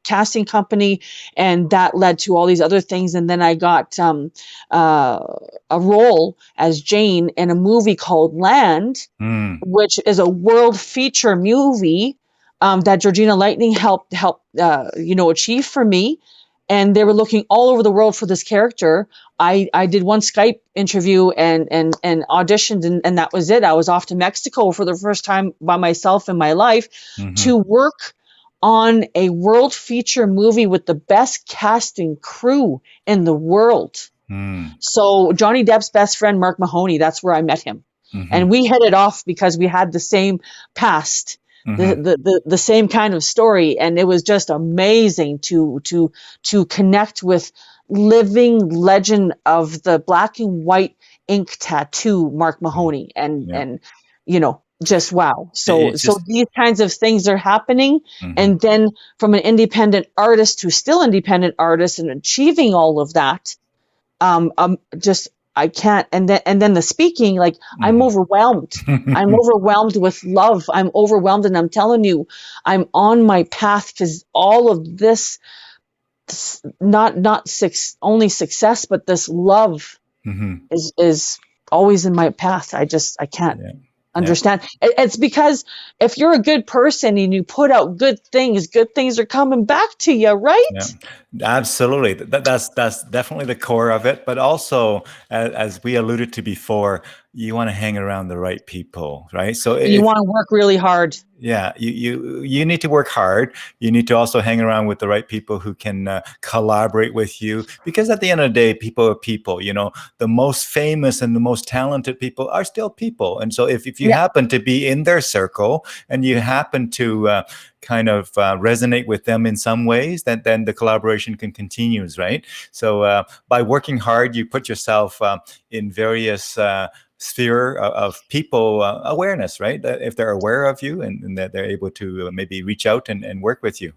casting company, and that led to all these other things. And then I got a role as Jane in a movie called Land, Mm. which is a world feature movie that Georgina Lightning helped achieve for me. And they were looking all over the world for this character. I did one Skype interview and auditioned, and that was it. I was off to Mexico for the first time by myself in my life Mm-hmm. to work on a world feature movie with the best casting crew in the world. Mm. So Johnny Depp's best friend, Mark Mahoney, that's where I met him. Mm-hmm. And we hit it off because we had the same past, Mm-hmm. the same kind of story. And it was just amazing to connect with living legend of the black and white ink tattoo, Mark Mahoney. Yeah. And you know, just wow. So It's just. these kinds of things are happening. Mm-hmm. And then from an independent artist to still independent artist and achieving all of that, just I can't. And then the speaking, like I'm overwhelmed. I'm overwhelmed with love. I'm overwhelmed, and I'm telling you, I'm on my path, because all of this, only success, but this love Mm-hmm. is always in my path. I can't Yeah. understand. It's because if you're a good person and you put out good things are coming back to you, Yeah, right? absolutely. That's definitely the core of it. But also, as we alluded to before, you want to hang around the right people, right? So You if want to work really hard. yeah, you need to work hard. You need to also hang around with the right people who can collaborate with you, because at the end of the day, people are people. You know, the most famous and the most talented people are still people. And so if you Yeah. happen to be in their circle and you happen to kind of resonate with them in some ways, then the collaboration can continue, right? So by working hard, you put yourself in various sphere of people awareness, right? If they're aware of you, and that they're able to maybe reach out and work with you.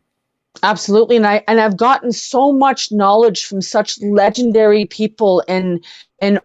Absolutely. And I've gotten so much knowledge from such legendary people in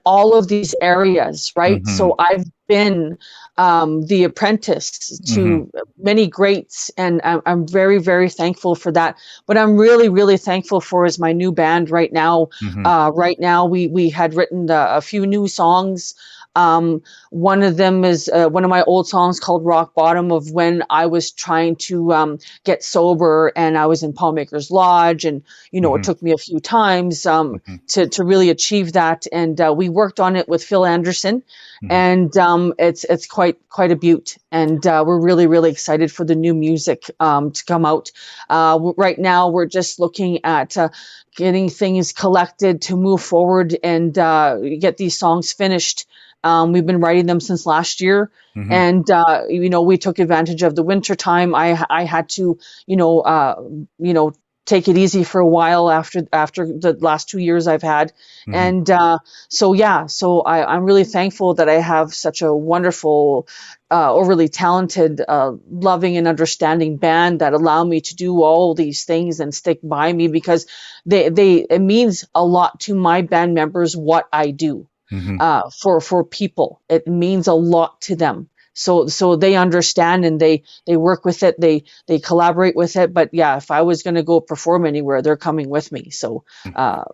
all of these areas, right? Mm-hmm. So I've been the apprentice Mm-hmm. to many greats, and I'm very, very thankful for that. But I'm really, really thankful for is my new band right now. Mm-hmm. Right now, we had written a few new songs. One of them is one of my old songs called Rock Bottom, of when I was trying to get sober, and I was in Paulmaker's Lodge, and it took me a few times to really achieve that. And we worked on it with Phil Anderson, and it's quite a beaut. And we're really, really excited for the new music to come out. Right now, we're just looking at getting things collected to move forward and get these songs finished. We've been writing them since last year, and we took advantage of the winter time. I had to, take it easy for a while after the last 2 years I've had, and so I'm really thankful that I have such a wonderful, overly talented, loving and understanding band that allow me to do all these things and stick by me, because it means a lot to my band members what I do. For people, it means a lot to them. So they understand, and they work with it. They collaborate with it. But yeah, if I was going to go perform anywhere, they're coming with me. So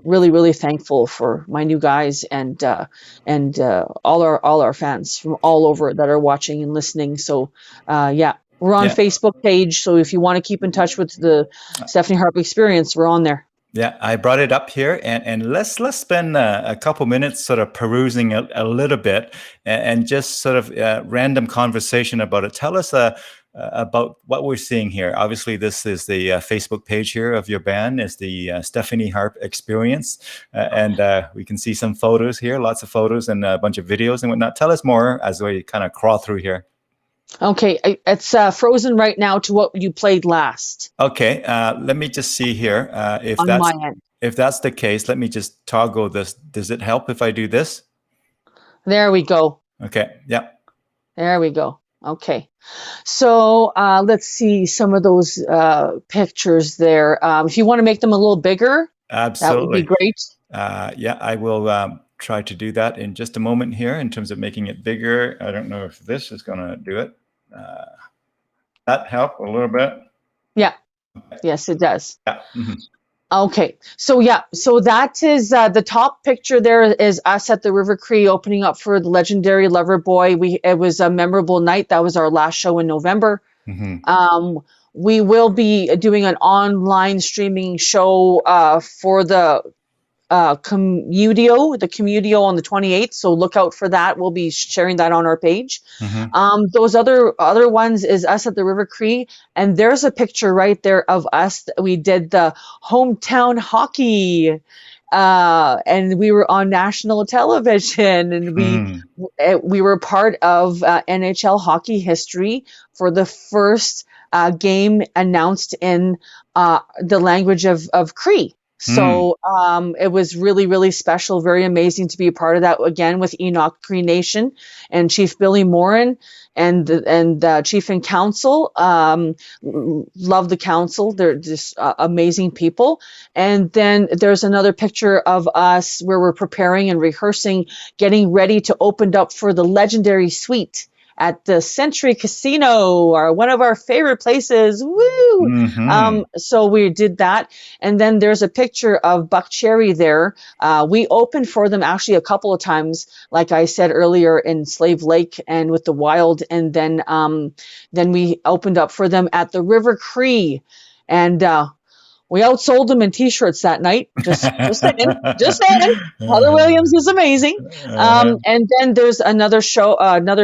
really, really thankful for my new guys and all our fans from all over that are watching and listening. So we're on Facebook page. So if you want to keep in touch with the Stephanie Harpe Experience, we're on there. Yeah, I brought it up here, and let's spend a couple minutes sort of perusing a little bit, and just sort of random conversation about it. Tell us about what we're seeing here. Obviously, this is the Facebook page here of your band, is the Stephanie Harpe Experience, and we can see some photos here, lots of photos and a bunch of videos and whatnot. Tell us more as we kind of crawl through here. Okay, it's frozen right now to what you played last. Okay, let me just see here. If that's the case, let me just toggle this. Does it help if I do this? There we go. Okay, yeah. There we go. Okay, so let's see some of those pictures there. If you want to make them a little bigger, absolutely, that would be great. Yeah, I will try to do that in just a moment here in terms of making it bigger. I don't know if this is going to do it. That help a little bit? Yeah. Okay. Yes, it does. Yeah. Okay. So that is the top picture there is us at the River Cree opening up for the legendary Loverboy. It was a memorable night. That was our last show in November. We will be doing an online streaming show for the Commudio on the 28th, so look out for that. We'll be sharing that on our page. Those other ones is us at the River Cree, and there's a picture right there of us. We did the hometown hockey, and we were on national television, and we were part of NHL hockey history for the first game announced in the language of Cree. So it was really, really special, very amazing to be a part of that again with Enoch Cree Nation and Chief Billy Morin and Chief and Council. Love the council. They're just amazing people. And then there's another picture of us where we're preparing and rehearsing, getting ready to open up for the legendary suite at the Century Casino, or one of our favorite places. Woo! So we did that. And then there's a picture of Buck Cherry there. We opened for them actually a couple of times, like I said earlier, in Slave Lake and with the Wild. And then we opened up for them at the River Cree. And we outsold them in T-shirts that night. Just saying. Heather Williams is amazing. And then there's another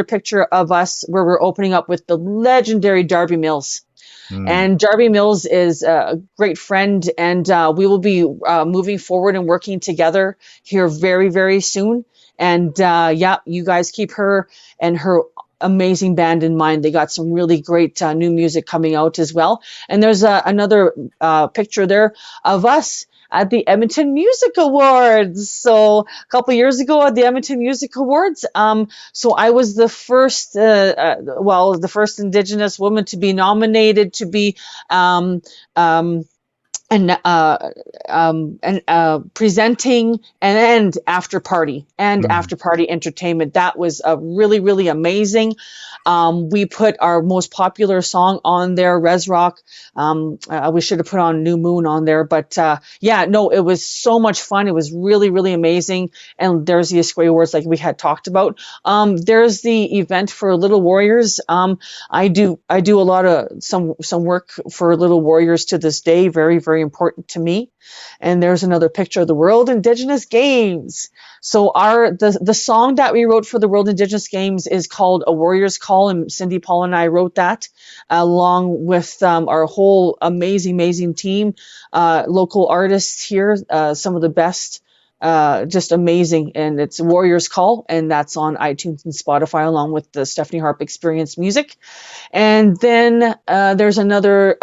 picture of us where we're opening up with the legendary Darby Mills. And Darby Mills is a great friend, and we will be moving forward and working together here very, very soon. And you guys keep her and her amazing band in mind. They got some really great new music coming out as well. And there's another picture there of us at the Edmonton Music Awards. So a couple of years ago at the Edmonton Music Awards, so I was the first Indigenous woman to be nominated to be presenting and after party entertainment. That was really, really amazing. We put our most popular song on there, Res Rock. We should have put on New Moon on there, but yeah, no, it was so much fun. It was really, really amazing. And there's the S.H.E Awards, like we had talked about. There's the event for Little Warriors. I do a lot of some work for Little Warriors to this day. Very, very important to me. And there's another picture of the World Indigenous Games. So the song that we wrote for the World Indigenous Games is called A Warrior's Call, and Cindy Paul and I wrote that along with our whole amazing team, local artists here, some of the best, just amazing. And it's Warrior's Call, and that's on iTunes and Spotify along with the Stephanie Harpe Experience music. And then there's another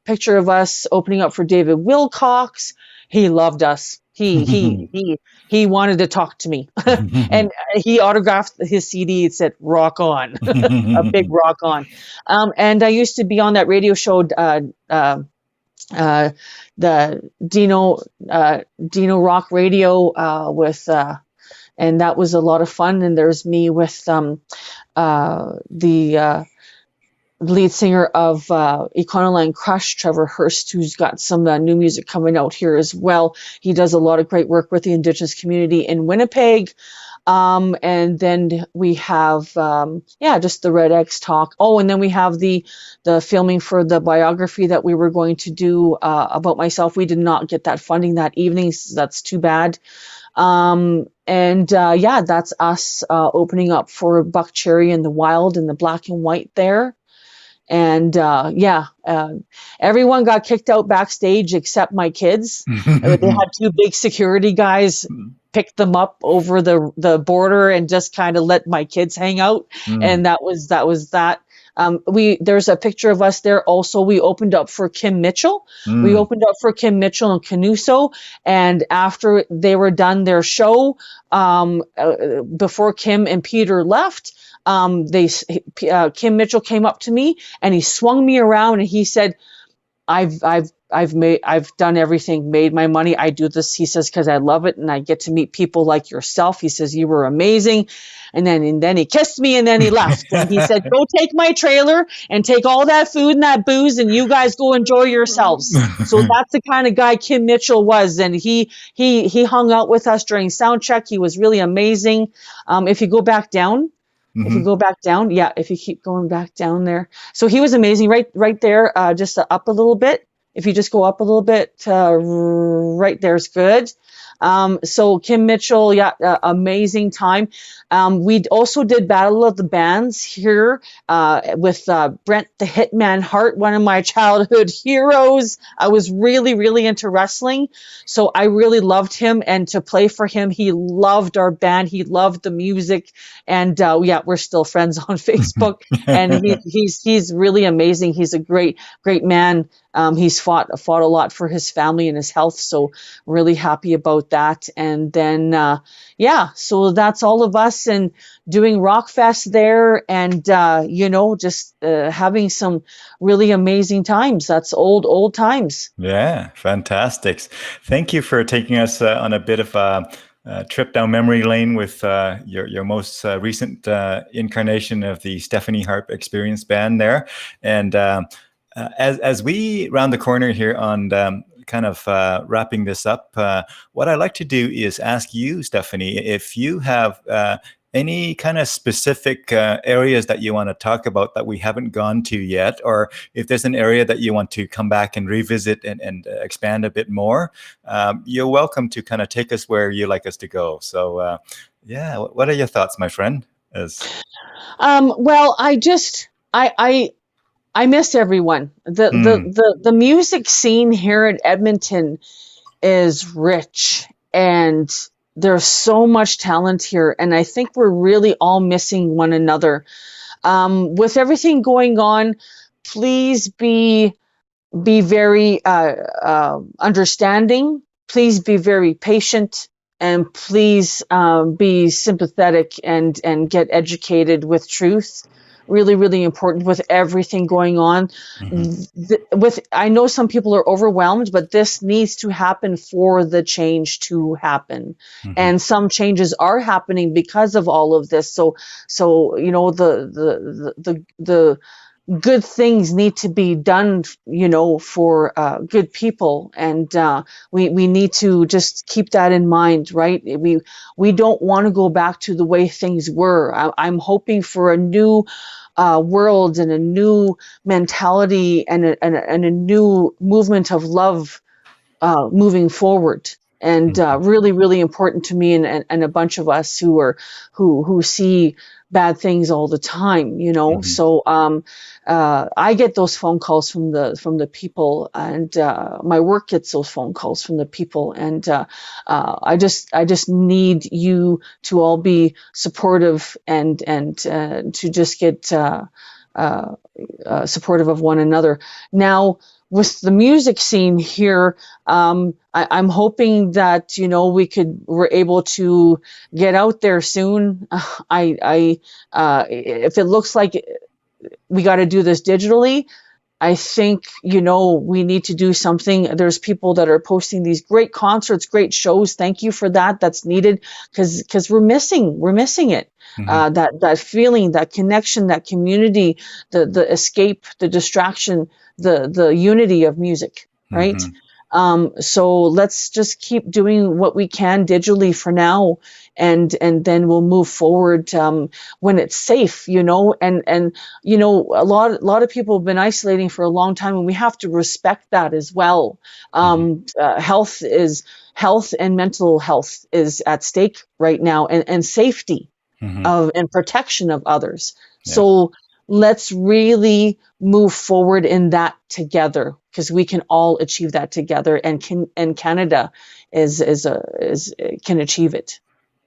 picture of us opening up for David Wilcox. He loved us. He wanted to talk to me, and he autographed his CD. It said "Rock On," a big rock on. And I used to be on that radio show, the Dino Rock Radio, with, and that was a lot of fun. And there's me with the lead singer of Econoline Crush, Trevor Hurst, who's got some new music coming out here as well. He does a lot of great work with the Indigenous community in Winnipeg. And then we have, just the Red X talk. Oh, and then we have the filming for the biography that we were going to do about myself. We did not get that funding that evening, so that's too bad. That's us opening up for Buck Cherry and the Wild and the Black and White there. And everyone got kicked out backstage except my kids. They had two big security guys pick them up over the border and just kind of let my kids hang out. And that was that. There's a picture of us there. Also, we opened up for Kim Mitchell. We opened up for Kim Mitchell and Canuso. And after they were done their show, before Kim and Peter left, Kim Mitchell came up to me and he swung me around and he said, I've done everything, made my money. I do this, he says, because I love it and I get to meet people like yourself. He says, you were amazing. And then he kissed me and then he left. And he said, go take my trailer and take all that food and that booze and you guys go enjoy yourselves. So that's the kind of guy Kim Mitchell was. And he hung out with us during sound check. He was really amazing. If you go back down, if you go back down, if you keep going back down there. So he was amazing right there, just up a little bit. If you just go up a little bit, right there's good. So Kim Mitchell, amazing time. We also did Battle of the Bands here with Brent the Hitman Hart, one of my childhood heroes. I was really, really into wrestling, so I really loved him. And to play for him, he loved our band. He loved the music, and we're still friends on Facebook. And he's really amazing. He's a great man. He's fought a lot for his family and his health, so really happy about that. And then so that's all of us and doing Rockfest there, and just having some really amazing times. That's old times. Yeah, fantastic. Thank you for taking us on a bit of a trip down memory lane with your most recent incarnation of the Stephanie Harpe Experience band there. And as we round the corner here on kind of wrapping this up, what I'd like to do is ask you, Stephanie, if you have any kind of specific areas that you want to talk about that we haven't gone to yet, or if there's an area that you want to come back and revisit and expand a bit more, you're welcome to kind of take us where you like us to go. So what are your thoughts, my friend? Well, I miss everyone. The music scene here in Edmonton is rich, and there's so much talent here, and I think we're really all missing one another. With everything going on, please be very understanding. Please be very patient, and please be sympathetic and get educated with truth. really, really important with everything going on. I know some people are overwhelmed, but this needs to happen for the change to happen. And some changes are happening because of all of this. So the good things need to be done, for good people, and we need to just keep that in mind, right? We don't want to go back to the way things were. I'm hoping for a new world and a new mentality and a new movement of love moving forward. And really, really important to me and a bunch of us who see bad things all the time, So I get those phone calls from the people, and my work gets those phone calls from the people, and I just need you to all be supportive and to just get supportive of one another. Now, with the music scene here, I'm hoping that we're able to get out there soon. If it looks like we got to do this digitally, I think, we need to do something. There's people that are posting these great concerts, great shows. Thank you for that. That's needed because we're missing it. That feeling, that connection, that community, the escape, the distraction, the unity of music, right? So let's just keep doing what we can digitally for now, and then we'll move forward when it's safe, and a lot of people have been isolating for a long time, and we have to respect that as well. Health and mental health is at stake right now, and safety and protection of others. Yeah. So let's really move forward in that together, because we can all achieve that together, and Canada can achieve it.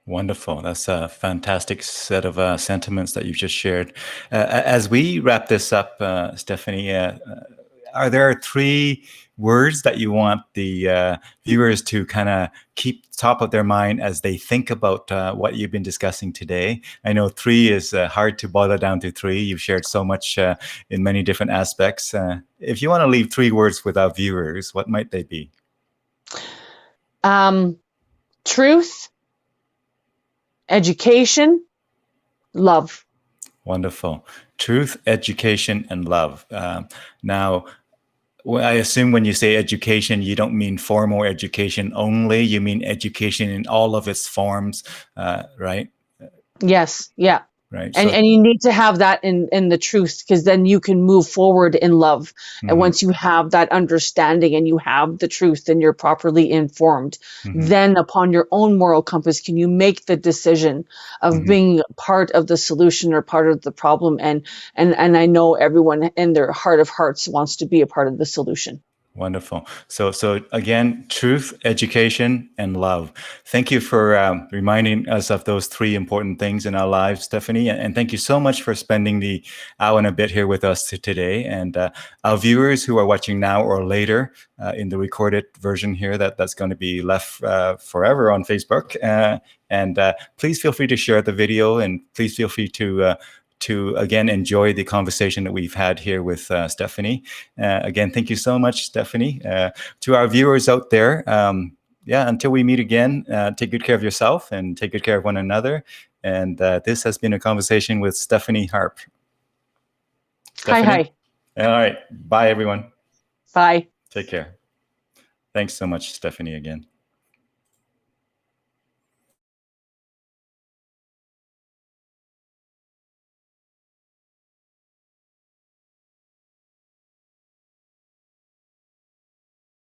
Wonderful. That's a fantastic set of sentiments that you've just shared. As we wrap this up, Stephanie, are there 3 words that you want the viewers to kind of keep top of their mind as they think about what you've been discussing today? I know 3 is hard to boil it down to 3. You've shared so much in many different aspects. If you want to leave 3 words with our viewers, what might they be? Truth, education, love. Wonderful. Truth, education, and love. Now, I assume when you say education, you don't mean formal education only. You mean education in all of its forms, right? Yes. Yeah. Right. And you need to have that in the truth, because then you can move forward in love. And once you have that understanding and you have the truth and you're properly informed, then upon your own moral compass, can you make the decision of being part of the solution or part of the problem? And I know everyone in their heart of hearts wants to be a part of the solution. Wonderful. So again, truth, education, and love. Thank you for reminding us of those 3 important things in our lives, Stephanie. And thank you so much for spending the hour and a bit here with us today. And our viewers who are watching now or later in the recorded version here, that's going to be left forever on Facebook. And please feel free to share the video, and please feel free to again enjoy the conversation that we've had here with Stephanie. Again, thank you so much, Stephanie. To our viewers out there, until we meet again, take good care of yourself and take good care of one another. And this has been a conversation with Stephanie Harpe. Stephanie? Hi. All right. Bye, everyone. Bye. Take care. Thanks so much, Stephanie, again.